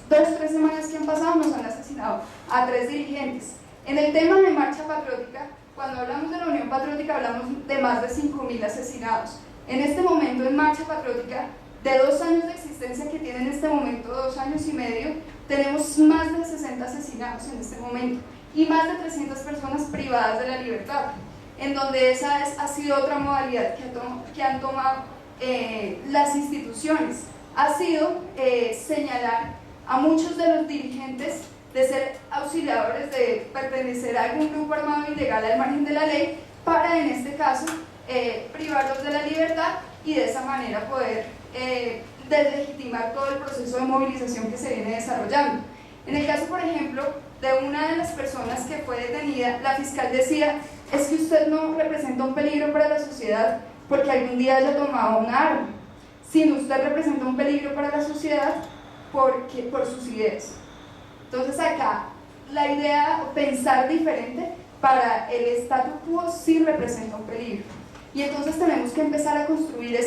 Speaker 5: 2-3 semanas que han pasado nos han asesinado a 3 dirigentes. En el tema de Marcha Patriótica, cuando hablamos de la Unión Patriótica hablamos de más de 5.000 asesinados. En este momento en Marcha Patriótica, de 2 años de existencia que tiene en este momento, 2 años y medio, tenemos más de 60 asesinados en este momento y más de 300 personas privadas de la libertad, en donde esa ha sido otra modalidad que han tomado las instituciones, ha sido señalar a muchos de los dirigentes de ser auxiliadores, de pertenecer a algún grupo armado ilegal al margen de la ley, para en este caso privarlos de la libertad y de esa manera poder deslegitimar todo el proceso de movilización que se viene desarrollando. En el caso, por ejemplo, de una de las personas que fue detenida, la fiscal decía: es que usted no representa un peligro para la sociedad porque algún día haya tomado un arma, sino usted representa un peligro para la sociedad por sus ideas. Entonces acá la idea, pensar diferente, para el statu quo sí representa un peligro. Y entonces tenemos que empezar a construir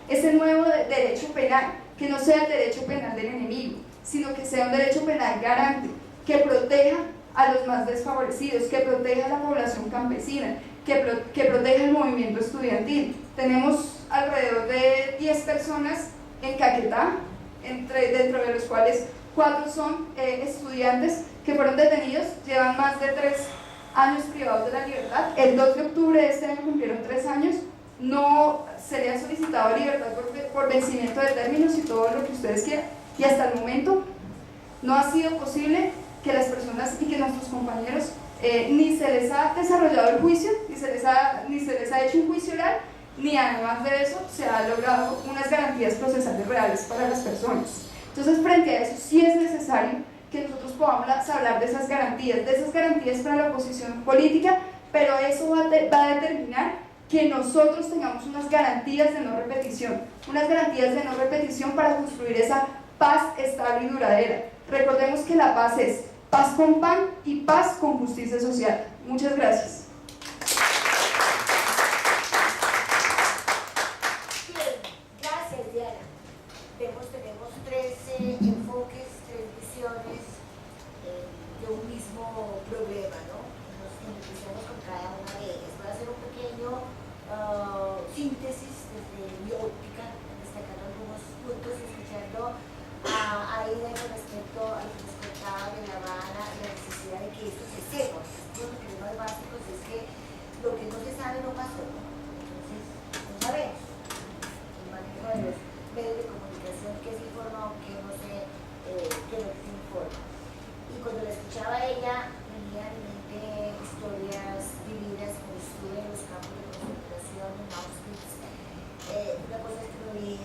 Speaker 5: ese nuevo derecho penal, que no sea el derecho penal del enemigo, sino que sea un derecho penal garante, que proteja a los más desfavorecidos, que proteja a la población campesina, que proteja el movimiento estudiantil. Tenemos alrededor de 10 personas en Caquetá, dentro de los cuales 4 son estudiantes que fueron detenidos, llevan más de 3 años privados de la libertad. El 2 de octubre de este año cumplieron 3 años, no se le ha solicitado libertad por vencimiento de términos y todo lo que ustedes quieran, y hasta el momento no ha sido posible que las personas y que nuestros compañeros ni se les ha desarrollado el juicio, ni se les ha hecho un juicio oral, ni además de eso se ha logrado unas garantías procesales reales para las personas. Entonces, frente a eso sí es necesario que nosotros podamos hablar de esas garantías para la oposición política, pero eso va a determinar que nosotros tengamos unas garantías de no repetición, para construir esa paz estable y duradera. Recordemos que la paz es paz con pan y paz con justicia social. Muchas gracias.
Speaker 1: Bien, gracias Diana. Tenemos 3 enfoques, 3 visiones de un mismo problema, ¿no? Nos identificamos con cada una de ellas. Voy a hacer un pequeño síntesis desde mi óptica, destacando algunos puntos y escuchando a Aida con respecto a lo que nos contaba de La Habana, la necesidad de que esto se sepa. Uno de los problemas básicos es que lo que no se sabe no pasó, ¿no? Entonces, no sabemos. El manejo de los medios de comunicación, que se informa o que no se informa. Y cuando la escuchaba a ella, venía a mi mente historias vividas como estuve en los campos de concentración en Auschwitz. Una cosa es que uno ve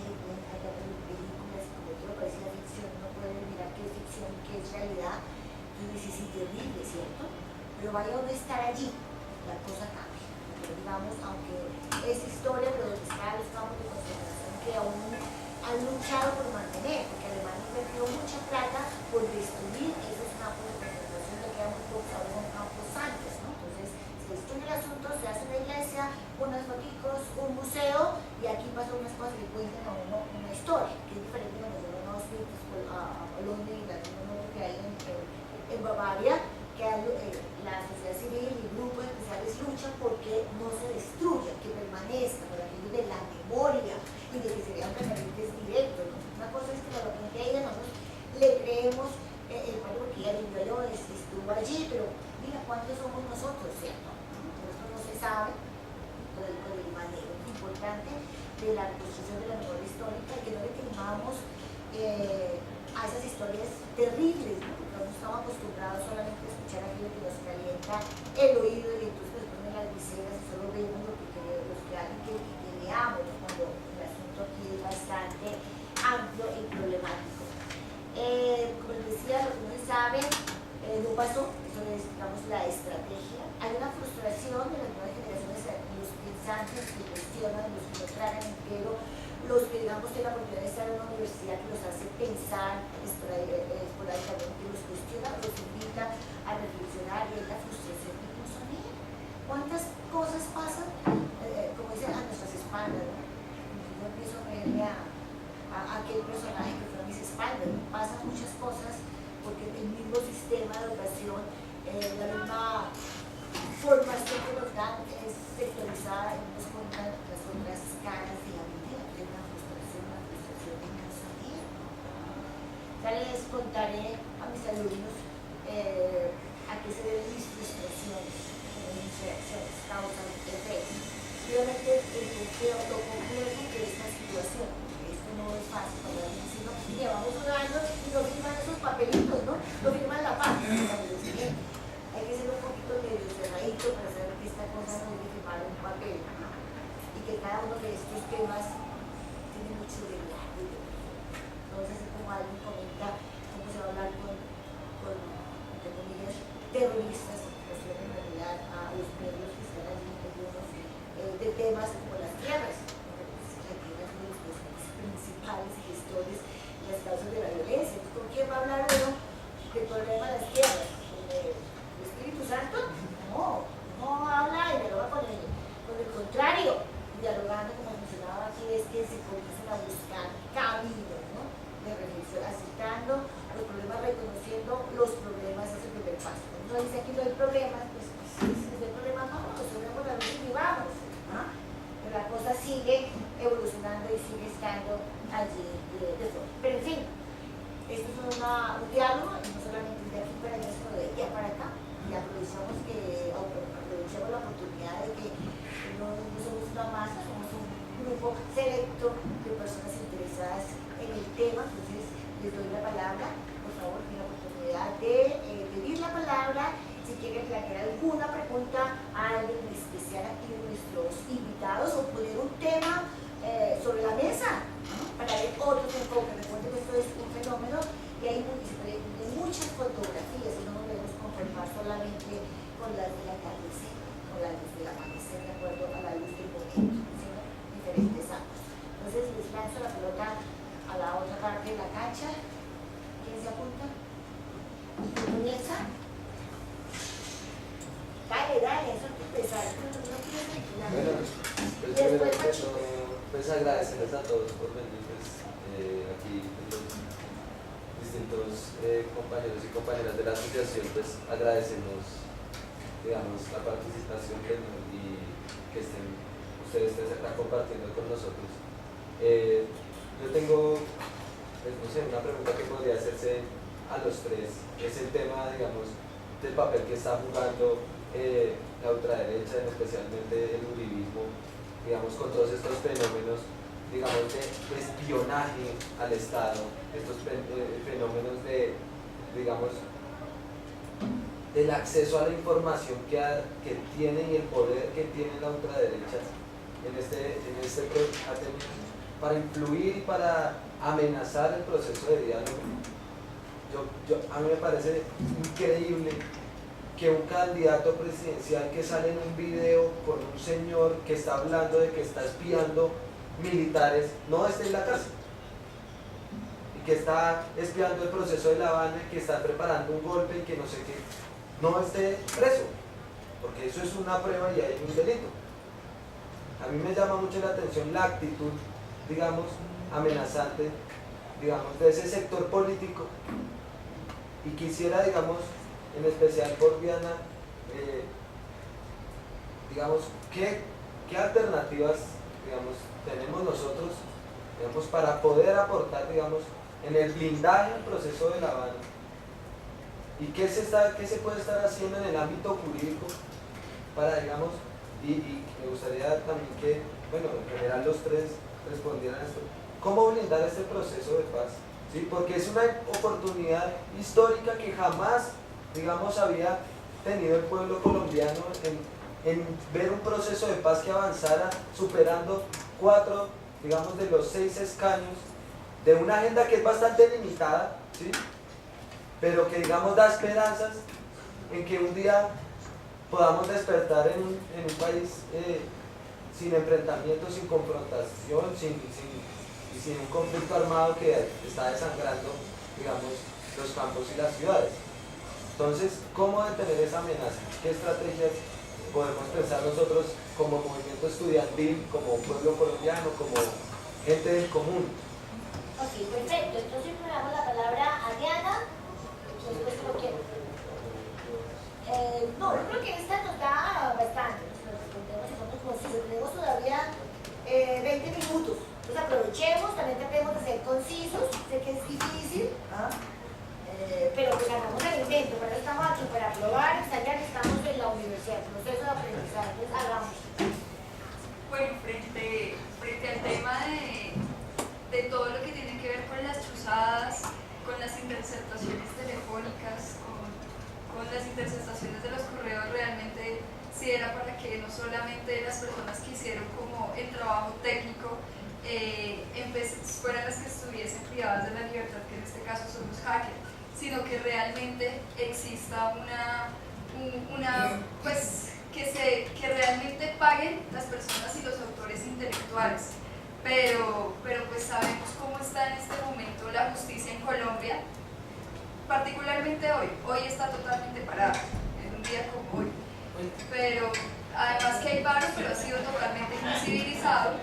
Speaker 1: películas, como todo parecía ficción, uno puede mirar qué es ficción y qué es realidad, y dice, sí, terrible, ¿cierto? Pero vaya uno a estar allí, la cosa cambia. Pero digamos, aunque es historia, pero donde están los campos de concentración que aún han luchado por mantener, porque Alemania invirtió mucha plata por destruir esos campos de concentración, le quedan muy pocos, ahora son campos santos, ¿no? Entonces, se destruye el asunto, se hace una iglesia, unos foticos, un museo, y aquí pasan unas cosas que cuentan a uno una historia, que es diferente cuando se van a Auschwitz, a Polonia y la que hay en Bavaria, que hay la sociedad civil y grupos de y de que serían referentes directos, ¿no? Una cosa es que la gente ahí de nosotros le creemos el padre porque ella vivió yo, estuvo allí, pero mira cuántos somos nosotros, ¿cierto? Esto no se sabe por el manejo importante de la reconstrucción de la memoria histórica, que no le temamos a esas historias terribles, ¿no? Porque no estamos acostumbrados solamente a escuchar aquello que nos calienta el oído y entonces nos ponen las viseras y solo vemos lo que queremos, que veamos, ¿no? Cuando el asunto aquí es bastante amplio y problemático. Como les decía, lo que no se sabe no pasó, eso es, digamos, la estrategia. Hay una frustración de las nuevas generaciones, los pensantes que cuestionan, los que no tragan entero, los que, digamos, tienen la oportunidad de estar en una universidad que los hace pensar esporádicamente, los cuestiona, los invita a reflexionar, y es la frustración que no sabía. ¿Cuántas cosas pasan, como dicen, a nuestras espaldas, ¿no? Yo empiezo a verle a aquel personaje que fue a mis espaldas, ¿no? Pasan muchas cosas porque el mismo sistema de educación, la misma formación que nos dan es sectorizada y nos cuentan las otras caras de la vida, de una frustración de no sabía. Ya les contaré a mis alumnos a qué se deben mis frustraciones, mis reacciones, causas, efectos. Obviamente lo complejo que es esta situación, porque esto no es fácil para alguien, sino que llevamos un año y no firman esos papelitos, ¿no? No firman la paz. Hay que ser un poquito medio cerradito para saber que esta cosa no debe firmar un papel, ¿no? Y que cada uno de estos temas tiene mucho de viaje. Entonces, como alguien comenta, cómo se va a hablar con entre comillas, terroristas, que son en realidad a los medios que están allí algunos de temas como las tierras, porque la tierra es uno de los principales gestores y las causas de la violencia. Entonces, ¿con quién va a hablar uno del problema de las tierras? ¿Con el Espíritu Santo? No habla y dialoga con el contrario. Dialogando, como mencionaba aquí, es que se comienzan a buscar caminos, ¿no? De reflexión, aceptando los problemas, reconociendo los problemas, es el primer paso. No dice aquí no hay problemas, pues si no hay problemas, no, resolvemos la luz y vamos, ¿no? Pero la cosa sigue evolucionando y sigue estando allí de fondo. Pero en fin, esto es un diálogo, y no solamente de aquí para allá, sino de allá para acá, y aprovechamos la oportunidad de que no somos una masa, somos un grupo selecto de personas interesadas en el tema. Entonces les doy la palabra, por favor, tienen la oportunidad de pedir la palabra si quieren plantear alguna pregunta a alguien en especial aquí de nuestros invitados o poner un tema sobre la mesa, ¿no? Para ver otros enfoques. Recuerden que esto es un fenómeno y hay muchas fotografías y no nos debemos conformar solamente con las del atardecer, con las del amanecer, de acuerdo a la luz del momento, sino diferentes ángulos. Entonces les lanzo la pelota a la otra parte de la cancha. ¿Quién se apunta? ¿Comienza? Dale, eso es pesar.
Speaker 6: Bueno, pues agradecerles a todos por venir aquí, los distintos compañeros y compañeras de la asociación, pues agradecemos, digamos, la participación y que ustedes estén compartiendo con nosotros. Yo tengo, pues, no sé, una pregunta que podría hacerse a los tres, es el tema, digamos, del papel que está jugando la ultraderecha, especialmente el uribismo, digamos, con todos estos fenómenos, digamos, de espionaje al Estado, estos fenómenos de, digamos, del acceso a la información que tienen y el poder que tiene la ultraderecha para influir y para amenazar el proceso de diálogo. A mí me parece increíble que un candidato presidencial que sale en un video con un señor que está hablando de que está espiando militares no esté en la cárcel y que está espiando el proceso de La Habana, que está preparando un golpe y que no sé qué, no esté preso, porque eso es una prueba y hay un delito. A mí me llama mucho la atención la actitud, digamos, amenazante, digamos, de ese sector político, y quisiera, digamos, en especial por Diana, digamos, ¿qué alternativas, digamos, tenemos nosotros digamos, para poder aportar, digamos, en el blindaje del proceso de La Habana. ¿Y qué se puede estar haciendo en el ámbito jurídico para, digamos, y me gustaría también que, bueno, en general los tres respondieran a esto, ¿cómo blindar este proceso de paz? ¿Sí? Porque es una oportunidad histórica que jamás, digamos, había tenido el pueblo colombiano en ver un proceso de paz que avanzara superando 4, digamos, de los 6 escaños de una agenda que es bastante limitada, ¿sí? Pero que, digamos, da esperanzas en que un día podamos despertar en un país sin enfrentamiento, sin confrontación, sin un conflicto armado que está desangrando, digamos, los campos y las ciudades. Entonces, ¿cómo detener esa amenaza? ¿Qué estrategias podemos pensar nosotros como movimiento estudiantil, como pueblo colombiano, como gente del común?
Speaker 1: Ok, perfecto. Entonces le damos la palabra a Diana. Después lo quiero. No, yo creo que esta nos da bastante. Nos respondemos y somos concisos. Tenemos todavía 20 minutos. Entonces aprovechemos, también tratemos de ser concisos. Sé que es difícil, ¿ah? Pero pues hagamos el intento. Para eso estamos aquí, para probar, ensayar. Estamos en la universidad, proceso de aprendizaje. Entonces hagamos.
Speaker 5: Bueno, frente al tema de todo lo que tiene que ver con las chuzadas, con las interceptaciones telefónicas, con las interceptaciones de los correos, realmente sí era para que no solamente las personas que hicieron como el trabajo técnico fueran las que estuviesen privadas de la libertad, que en este caso son los hackers, sino que realmente exista pues que realmente paguen las personas y los autores intelectuales. Pero pues sabemos cómo está en este momento la justicia en Colombia, particularmente hoy está totalmente parada, en un día como hoy, pero además que hay paro, pero ha sido totalmente invisibilizado,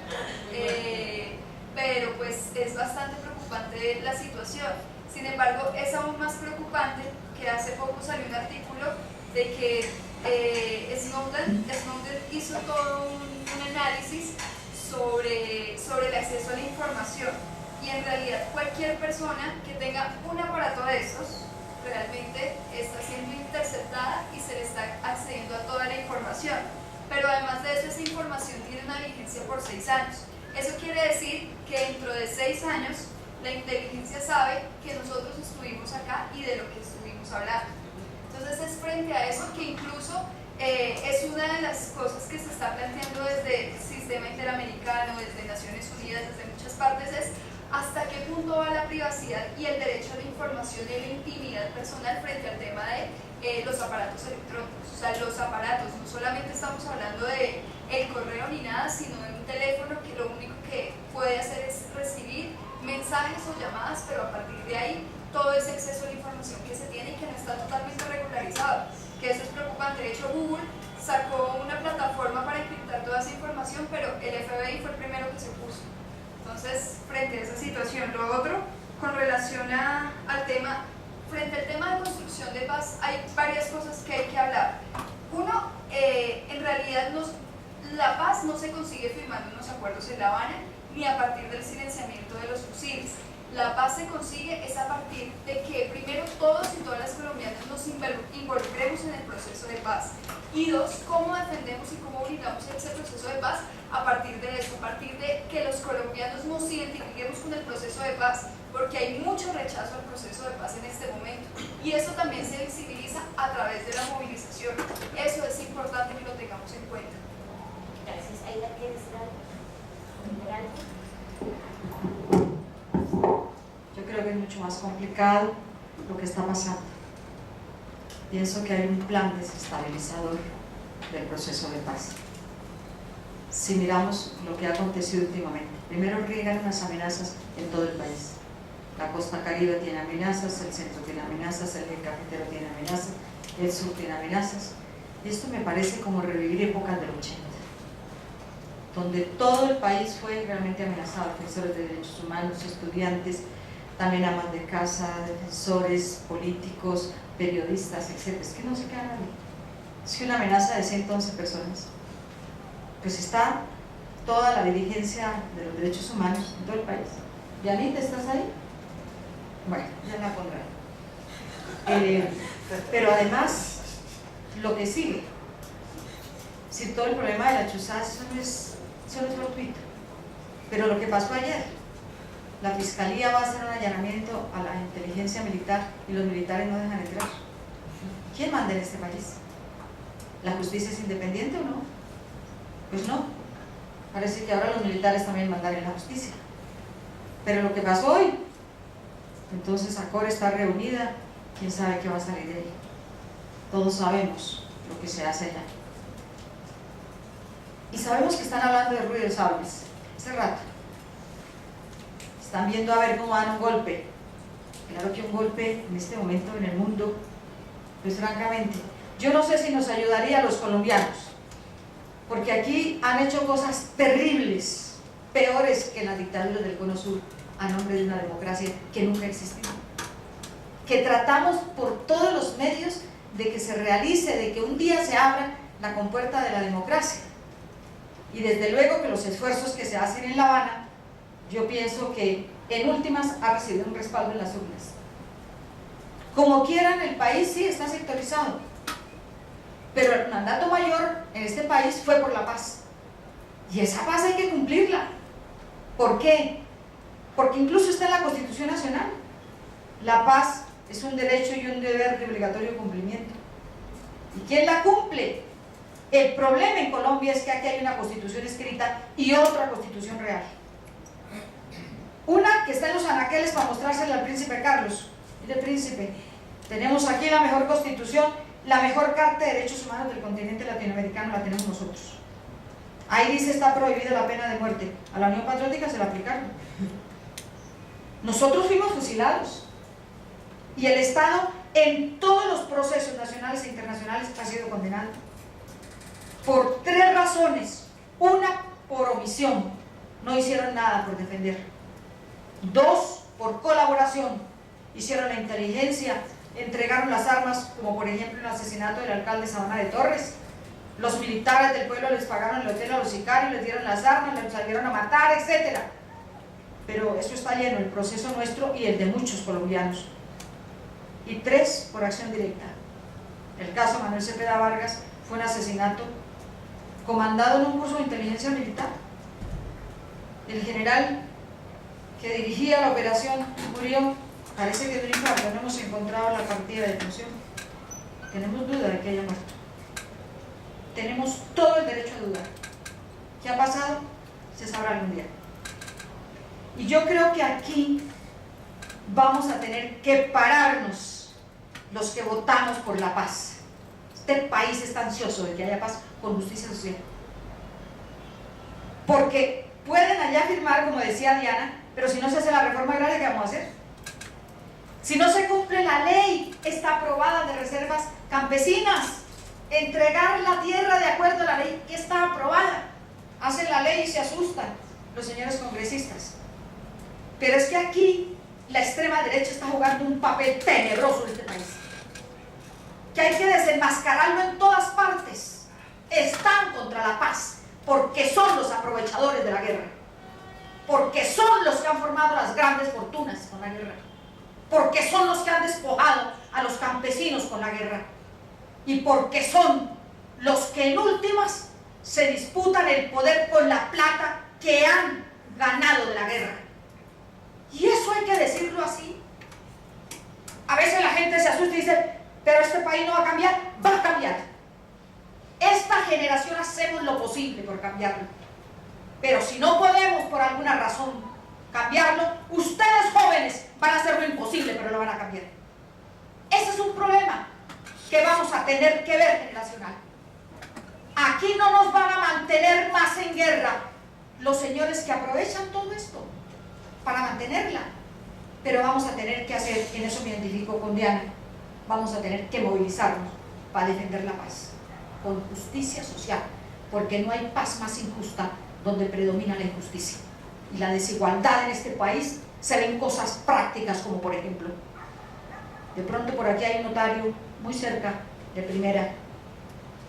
Speaker 5: pero pues es bastante preocupante la situación. Sin embargo, es aún más preocupante que hace poco salió un artículo de que Snowden hizo todo un análisis sobre el acceso a la información, y en realidad cualquier persona que tenga un aparato de estos realmente está siendo interceptada y se le está accediendo a toda la información. Pero además de eso, esa información tiene una vigencia por 6 años. Eso quiere decir que dentro de 6 años la inteligencia sabe que nosotros estuvimos acá y de lo que estuvimos hablando. Entonces es frente a eso que incluso es una de las cosas que se está planteando desde el sistema interamericano, desde Naciones Unidas, desde muchas partes, es hasta qué punto va la privacidad y el derecho a la información y la intimidad personal frente al tema de los aparatos electrónicos. O sea, los aparatos, no solamente estamos hablando de el correo ni nada, sino de un teléfono que lo único que puede hacer es recibir mensajes o llamadas, pero a partir de ahí todo ese exceso de información que se tiene y que no está totalmente regularizado, que eso es preocupante. De hecho, Google sacó una plataforma para encriptar toda esa información, pero el FBI fue el primero que se opuso. Entonces, frente a esa situación, lo otro, con relación al tema, frente al tema de construcción de paz, hay varias cosas que hay que hablar. Uno, en realidad la paz no se consigue firmando unos acuerdos en La Habana, ni a partir del silenciamiento de los fusiles. La paz se consigue es a partir de que primero todos y todas las colombianas nos involucremos en el proceso de paz, y dos, cómo defendemos y cómo brindamos ese proceso de paz a partir de eso, a partir de que los colombianos nos identifiquemos con el proceso de paz, porque hay mucho rechazo al proceso de paz en este momento, y eso también se visibiliza a través de la movilización. Eso es importante que lo tengamos en cuenta.
Speaker 1: Gracias. Aida, ¿quieres comentar algo?
Speaker 3: Yo creo que es mucho más complicado lo que está pasando. Pienso que hay un plan desestabilizador del proceso de paz. Si miramos lo que ha acontecido últimamente, primero riegan unas amenazas en todo el país. La costa caribe tiene amenazas, el centro tiene amenazas, el eje cafetero tiene amenazas, el sur tiene amenazas. Y esto me parece como revivir épocas del 80, donde todo el país fue realmente amenazado, defensores de derechos humanos, estudiantes, también amas de casa, defensores, políticos, periodistas, etc. Es que no se queda nadie. Es que una amenaza de 111 personas, pues está
Speaker 7: toda la dirigencia de los derechos humanos en todo el país. Yanita, ¿estás ahí? Bueno, ya la pondré. Pero además, lo que sigue, si todo el problema de la chuzada, eso no es fortuito. Pero lo que pasó ayer, la fiscalía va a hacer un allanamiento a la inteligencia militar y los militares no dejan entrar. ¿Quién manda en este país? ¿La justicia es independiente o no? Pues no. Parece que ahora los militares también mandan en la justicia. Pero lo que pasó hoy, entonces ACOR está reunida, quién sabe qué va a salir de ahí. Todos sabemos lo que se hace allá. Y sabemos que están hablando de ruido de sables, hace rato. Están viendo a ver cómo dan un golpe. Claro que un golpe en este momento en el mundo, pues francamente, yo no sé si nos ayudaría a los colombianos, porque aquí han hecho cosas terribles, peores que las dictaduras del Cono Sur, a nombre de una democracia que nunca existió. Que tratamos por todos los medios de que se realice, de que un día se abra la compuerta de la democracia. Y desde luego que los esfuerzos que se hacen en La Habana, yo pienso que en últimas ha recibido un respaldo en las urnas. Como quieran, el país sí está sectorizado, pero el mandato mayor en este país fue por la paz, y esa paz hay que cumplirla. ¿Por qué? Porque incluso está en la Constitución Nacional. La paz es un derecho y un deber de obligatorio cumplimiento. ¿Y quién la cumple? El problema en Colombia es que aquí hay una constitución escrita y otra constitución real. Una que está en los anaqueles para mostrársela al príncipe Carlos. Mire, príncipe, tenemos aquí la mejor constitución, la mejor carta de derechos humanos del continente latinoamericano la tenemos nosotros. Ahí dice está prohibida la pena de muerte. A la Unión Patriótica se la aplicaron. Nosotros fuimos fusilados. Y el Estado en todos los procesos nacionales e internacionales ha sido condenado. Por 3 razones. Una, por omisión. No hicieron nada por defender. 2, por colaboración. Hicieron la inteligencia, entregaron las armas, como por ejemplo el asesinato del alcalde Sabana de Torres. Los militares del pueblo les pagaron el hotel a los sicarios, les dieron las armas, les salieron a matar, etc. Pero eso está lleno, el proceso nuestro y el de muchos colombianos. Y 3, por acción directa. El caso Manuel Cepeda Vargas fue un asesinato comandado en un curso de inteligencia militar. El general que dirigía la operación murió, parece que de un infarto. No hemos encontrado la partida de defunción. Tenemos duda de que haya muerto. Tenemos todo el derecho a dudar. ¿Qué ha pasado? Se sabrá algún día. Y yo creo que aquí vamos a tener que pararnos los que votamos por la paz. Este país está ansioso de que haya paz con justicia social. Porque pueden allá firmar, como decía Diana, pero si no se hace la reforma agraria, ¿qué vamos a hacer? Si no se cumple la ley, está aprobada de reservas campesinas, entregar la tierra de acuerdo a la ley que está aprobada. Hacen la ley y se asustan los señores congresistas. Pero es que aquí la extrema derecha está jugando un papel tenebroso en este país, que hay que desenmascararlo en todas partes. Están contra la paz porque son los aprovechadores de la guerra, porque son los que han formado las grandes fortunas con la guerra, porque son los que han despojado a los campesinos con la guerra, y porque son los que en últimas se disputan el poder con la plata que han ganado de la guerra. Y eso hay que decirlo así. A veces la gente se asusta y dice, pero este país no va a cambiar. Va a cambiar. Esta generación hacemos lo posible por cambiarlo. Pero si no podemos por alguna razón cambiarlo, ustedes jóvenes van a hacer lo imposible, pero lo van a cambiar. Ese es un problema que vamos a tener que ver generacional. Aquí no nos van a mantener más en guerra los señores que aprovechan todo esto para mantenerla, pero vamos a tener que hacer, en eso me identifico con Diana, vamos a tener que movilizarnos para defender la paz, con justicia social, porque no hay paz más injusta donde predomina la injusticia y la desigualdad en este país. Se ven cosas prácticas como por ejemplo, de pronto por aquí hay un notario muy cerca de Primera,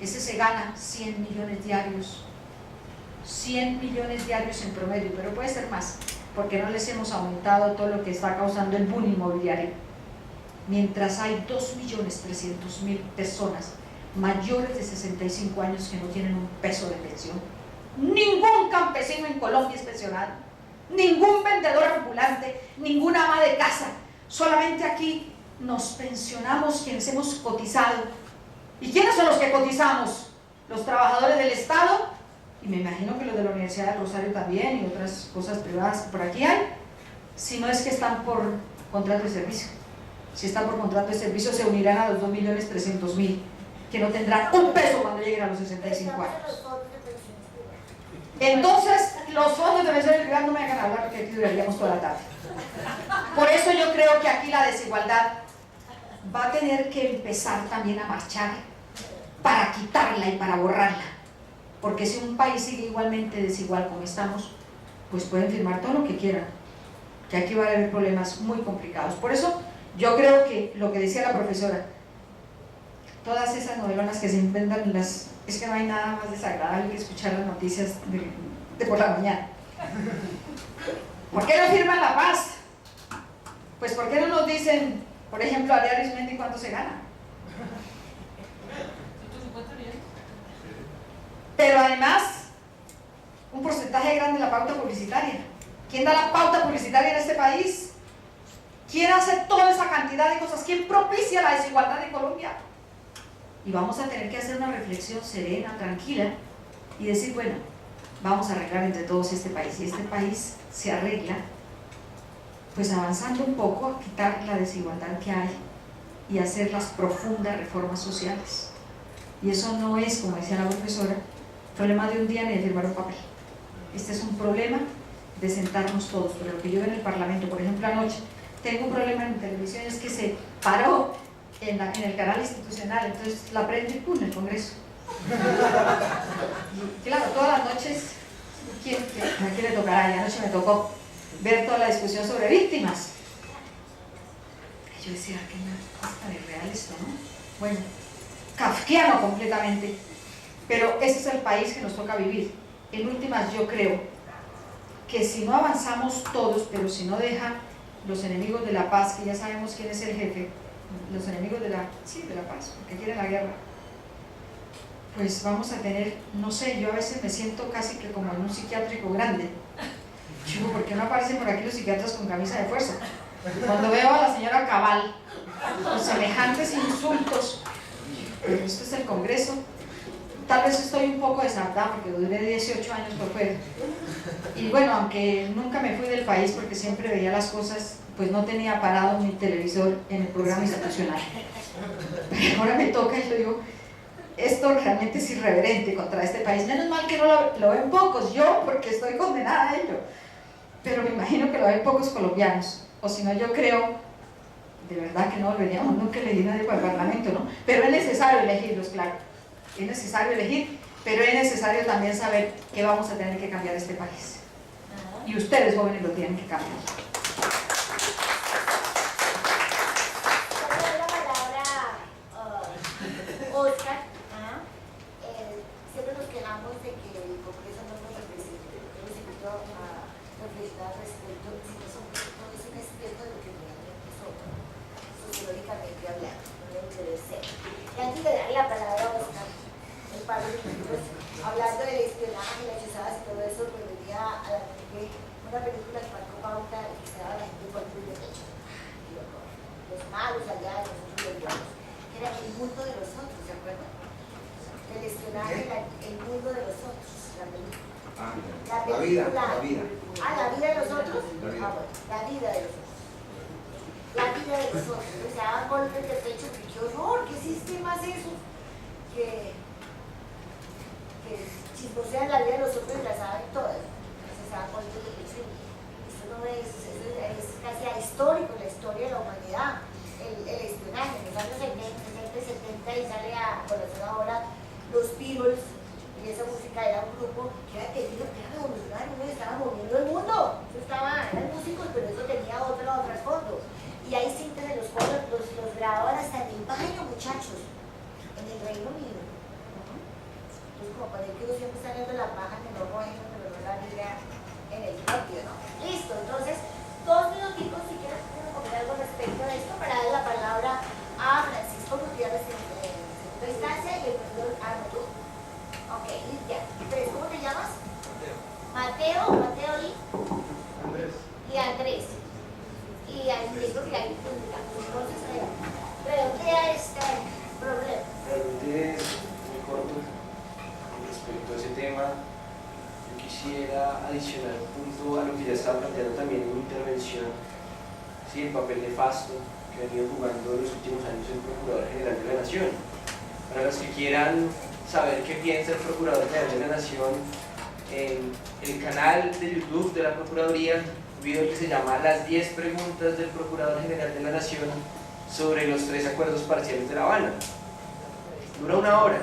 Speaker 7: ese se gana 100 millones diarios 100 millones diarios en promedio, pero puede ser más, porque no les hemos aumentado todo lo que está causando el boom inmobiliario. Mientras hay 2.300.000 personas mayores de 65 años que no tienen un peso de pensión, ningún campesino en Colombia es pensionado, ningún vendedor ambulante, ninguna ama de casa, solamente aquí nos pensionamos quienes hemos cotizado. ¿Y quiénes son los que cotizamos? Los trabajadores del Estado, y me imagino que los de la Universidad de Rosario también, y otras cosas privadas que por aquí hay, si no es que están por contrato de servicio. Si están por contrato de servicio, se unirán a los 2.300.000, que no tendrán un peso cuando lleguen a los 65 años. Entonces, los fondos de pensiones privadas no me hagan hablar, porque aquí duraríamos toda la tarde. Por eso yo creo que aquí la desigualdad va a tener que empezar también a marchar para quitarla y para borrarla. Porque si un país sigue igualmente desigual como estamos, pues pueden firmar todo lo que quieran, que aquí va a haber problemas muy complicados. Por eso yo creo que lo que decía la profesora, todas esas novelonas que se inventan, es que no hay nada más desagradable que escuchar las noticias de por la mañana. ¿Por qué no firman la paz? Pues ¿por qué no nos dicen, por ejemplo, Ariel Arismendi cuánto se gana? Pero además, un porcentaje grande de la pauta publicitaria. ¿Quién da la pauta publicitaria en este país? ¿Quién hace toda esa cantidad de cosas? ¿Quién propicia la desigualdad en Colombia? Y vamos a tener que hacer una reflexión serena, tranquila, y decir, bueno, vamos a arreglar entre todos este país. Y este país se arregla, pues avanzando un poco a quitar la desigualdad que hay y hacer las profundas reformas sociales. Y eso no es, como decía la profesora, problema de un día ni de firmar un papel. Este es un problema de sentarnos todos. Pero lo que yo veo en el Parlamento, por ejemplo anoche, tengo un problema en televisión, es que se paró en el canal institucional, entonces la prendo y ¡pum!, en el Congreso. Y claro, todas las noches, ¿a quién le tocará? Y anoche me tocó ver toda la discusión sobre víctimas. Y yo decía, ¿qué es tan irreal esto, no? Bueno, kafkiano completamente, pero ese es el país que nos toca vivir. En últimas, yo creo que si no avanzamos todos, pero si no deja los enemigos de la paz, que ya sabemos quién es el jefe, los enemigos de la paz, que quieren la guerra, pues vamos a tener, no sé, yo a veces me siento casi que como en un psiquiátrico grande. Chico, ¿por qué no aparecen por aquí los psiquiatras con camisa de fuerza? Cuando veo a la señora Cabal con semejantes insultos, pero esto es el Congreso. Tal vez estoy un poco desadaptada porque duré 18 años por fuera. Y bueno, aunque nunca me fui del país porque siempre veía las cosas, pues no tenía parado mi televisor en el programa institucional. Pero ahora me toca y yo digo, esto realmente es irreverente contra este país. Menos mal que no lo ven pocos, yo porque estoy condenada a ello. Pero me imagino que lo ven pocos colombianos. O si no, yo creo, de verdad que no volveríamos nunca a elegir nadie para el Parlamento, ¿no? Pero es necesario elegirlos, claro. Es necesario elegir, pero es necesario también saber que vamos a tener que cambiar este país. Y ustedes, jóvenes, lo tienen que cambiar.
Speaker 1: La palabra Oscar. Siempre nos quejamos de que el Congreso no nos representa. Yo los invito a reflexionar respecto, si no es un experto de lo que realmente somos, sociológicamente hablando, no debe querer ser. Y antes de darle la palabra a Oscar, el padre, pues, hablando del espionaje, las chuzadas y todo eso, me venía a la mente una película que marcó pauta y que se daba la gente por el derecho. Los malos allá y nosotros los buenos. Era el mundo de los otros, ¿se acuerdan? El espionaje, el mundo de los otros, la película. La vida. Ah, la vida de los otros. Ah, bueno, la vida de los otros. La vida de los otros. Se daban golpes de pecho, que qué horror, qué sistema es eso. Que chismosean la vida de los otros y la saben todas. Se daban golpes de pecho. Eso no es, eso es casi ahistórico en la historia de la humanidad. El espionaje en los años 60 y sale a conocer ahora los Beatles, y esa música era un grupo que era querido, que era revolucionario, no estaba moviendo el mundo. Eran músicos, pero eso tenía otro trasfondo. Y hay cintas de los cuales los grababan hasta en el baño, muchachos, en el Reino Unido. Los como para que uno siempre está viendo la paja en el ojo ajeno, pero no la mira en el propio, ¿no? Listo, entonces, 2 minuticos si quieres comentar algo respecto a esto para darle la palabra a Francisco Gutiérrez en segunda instancia y el profesor Arnoldo. Ok, ya. ¿Cómo te llamas? Mateo y
Speaker 8: Andrés.
Speaker 1: y Andrés. Y Andrés, porque hay entonces redondea este problema.
Speaker 4: Realmente es muy corto respecto a ese tema. Yo quisiera adicionar un punto a lo que ya estaba planteando también en mi intervención, sí, el papel nefasto que ha venido jugando en los últimos años el Procurador General de la Nación. Para los que quieran saber qué piensa el Procurador General de la Nación, en el canal de YouTube de la Procuraduría, un video que se llama Las 10 preguntas del Procurador General de la Nación sobre los 3 acuerdos parciales de La Habana. Dura 1 hora.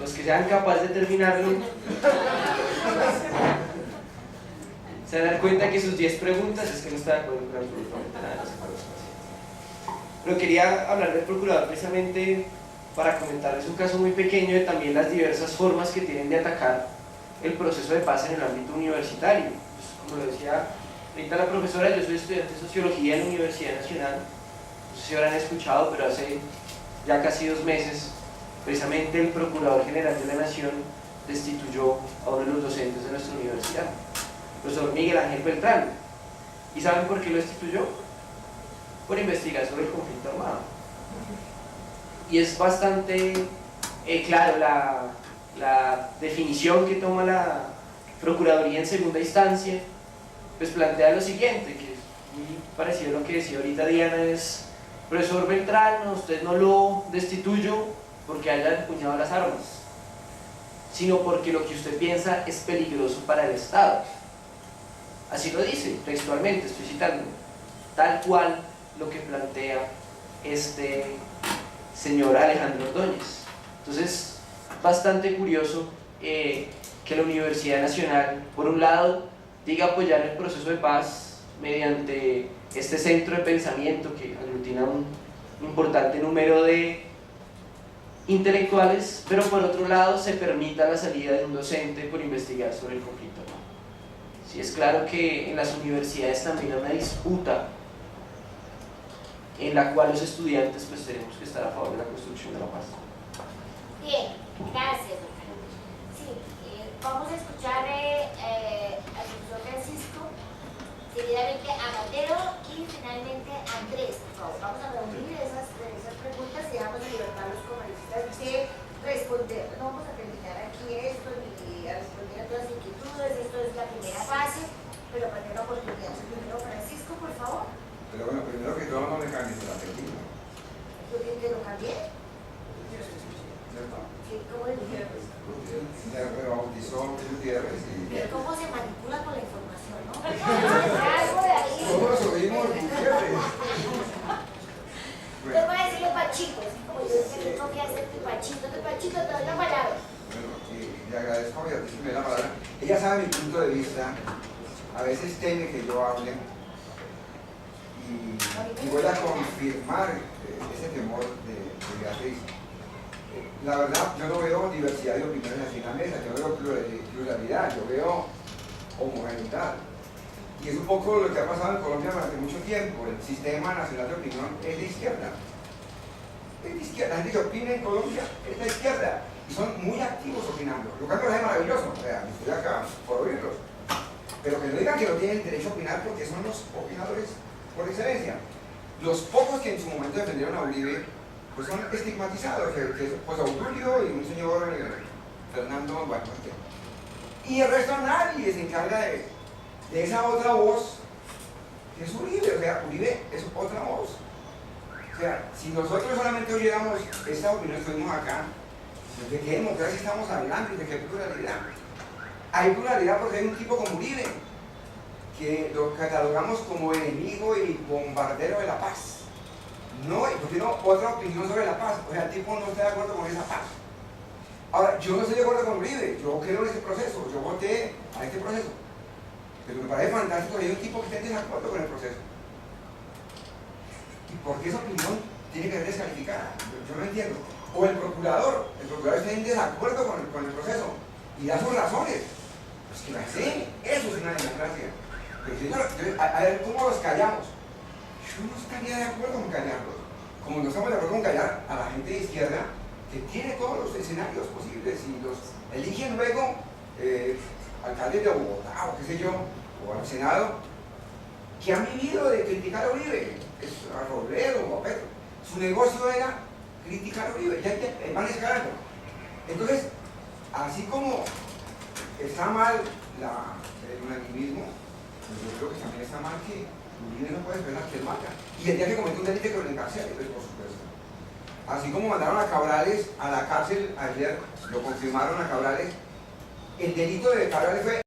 Speaker 4: Los que sean capaces de terminarlo se van a dar cuenta que sus 10 preguntas es que no está de acuerdo con absolutamente nada de los acuerdos parciales. Pero quería hablar del Procurador precisamente para comentarles un caso muy pequeño de también las diversas formas que tienen de atacar el proceso de paz en el ámbito universitario. Pues, como lo decía ahorita la profesora, yo soy estudiante de Sociología en la Universidad Nacional. No sé si habrán escuchado, pero hace ya casi 2 meses, precisamente el Procurador General de la Nación destituyó a uno de los docentes de nuestra universidad, el profesor Miguel Ángel Beltrán. ¿Y saben por qué lo destituyó? Por investigar sobre el conflicto armado. Y es bastante claro la definición que toma la Procuraduría en segunda instancia, pues plantea lo siguiente, que es muy parecido a lo que decía ahorita Diana, es: profesor Beltrán, usted no lo destituyo porque haya empuñado las armas, sino porque lo que usted piensa es peligroso para el Estado. Así lo dice textualmente, estoy citando, tal cual lo que plantea este señor Alejandro Ordóñez. Entonces, bastante curioso que la Universidad Nacional, por un lado, diga apoyar el proceso de paz mediante este centro de pensamiento que aglutina un importante número de intelectuales, pero por otro lado se permita la salida de un docente por investigar sobre el conflicto armado. Sí, es claro que en las universidades también hay una disputa en la cual los estudiantes pues tenemos que estar a favor de la construcción de la paz.
Speaker 1: Bien, gracias. Sí, vamos a escuchar al profesor Francisco, seguidamente a Mateo y finalmente a Andrés. Por favor, vamos a reunir esas preguntas y dejamos de libertad a los congresistas de responder. No vamos a terminar aquí esto ni a responder a todas las inquietudes. Esto es la primera fase, pero para tener la oportunidad. Primero, Francisco, por favor.
Speaker 8: Pero bueno, primero que todo no le cambies el apellido.
Speaker 1: ¿Yo que lo cambié?
Speaker 8: ¿Cierto?
Speaker 1: Sí, ¿cómo le dije?
Speaker 8: Se rebautizó Gutiérrez y...
Speaker 1: ¿Cómo se manipula con la información, no? Algo de ahí.
Speaker 8: Todos oímos Gutiérrez.
Speaker 1: Te voy a decirle Pachito, así como yo decía que no voy a hacerte Pachito, te doy la palabra.
Speaker 8: Bueno, y le agradezco a Beatriz que me dé la palabra. Ella sabe mi punto de vista. A veces teme que yo hable. Y voy a confirmar ese temor de Beatriz. La verdad, yo no veo diversidad de opiniones aquí en la mesa, yo veo pluralidad, yo veo homogeneidad. Y es un poco lo que ha pasado en Colombia durante mucho tiempo. El sistema nacional de opinión es de izquierda. Es de izquierda. La gente que opina en Colombia es de izquierda. Y son muy activos opinando. Lo cual me parece maravilloso. O sea, estoy acá por oírlos. Pero que no digan que no tienen derecho a opinar porque son los opinadores por excelencia. Los pocos que en su momento defendieron a Uribe pues son estigmatizados, que es pues Obdulio y un señor Fernando Barbote. Y el resto nadie se encarga de esa otra voz que es Uribe. O sea, Uribe es otra voz. O sea, si nosotros solamente oyéramos esta opinión, estuvimos acá, ¿de qué democracia estamos hablando y de qué pluralidad? Hay pluralidad porque hay un tipo como Uribe, que lo catalogamos como enemigo y bombardero de la paz. No, y pues tiene otra opinión sobre la paz. O sea, el tipo no está de acuerdo con esa paz. Ahora, yo no estoy de acuerdo con Uribe, yo creo en ese proceso, yo voté a este proceso. Pero me parece fantástico que hay un tipo que esté en desacuerdo con el proceso. ¿Y por qué esa opinión tiene que ser descalificada? Yo no entiendo. O el procurador está en desacuerdo con el proceso y da sus razones. Pues que las dé, eso es una democracia. Pero a ver, ¿cómo los callamos? Yo no estaría de acuerdo con callarlos. Como no estamos de acuerdo con callar a la gente de izquierda, que tiene todos los escenarios posibles y los eligen luego alcaldes de Bogotá o qué sé yo, o al Senado, que han vivido de criticar a Uribe, a Robledo o a Petro. Su negocio era criticar a Uribe, ya van escalando. Entonces, así como está mal el unanimismo, pues yo creo que también está mal que Uribe no puede esperar que él mata. Y el día que comete un delito que lo encarcele, pues por supuesto. Así como mandaron a Cabrales a la cárcel ayer, lo confirmaron a Cabrales, el delito de Cabrales fue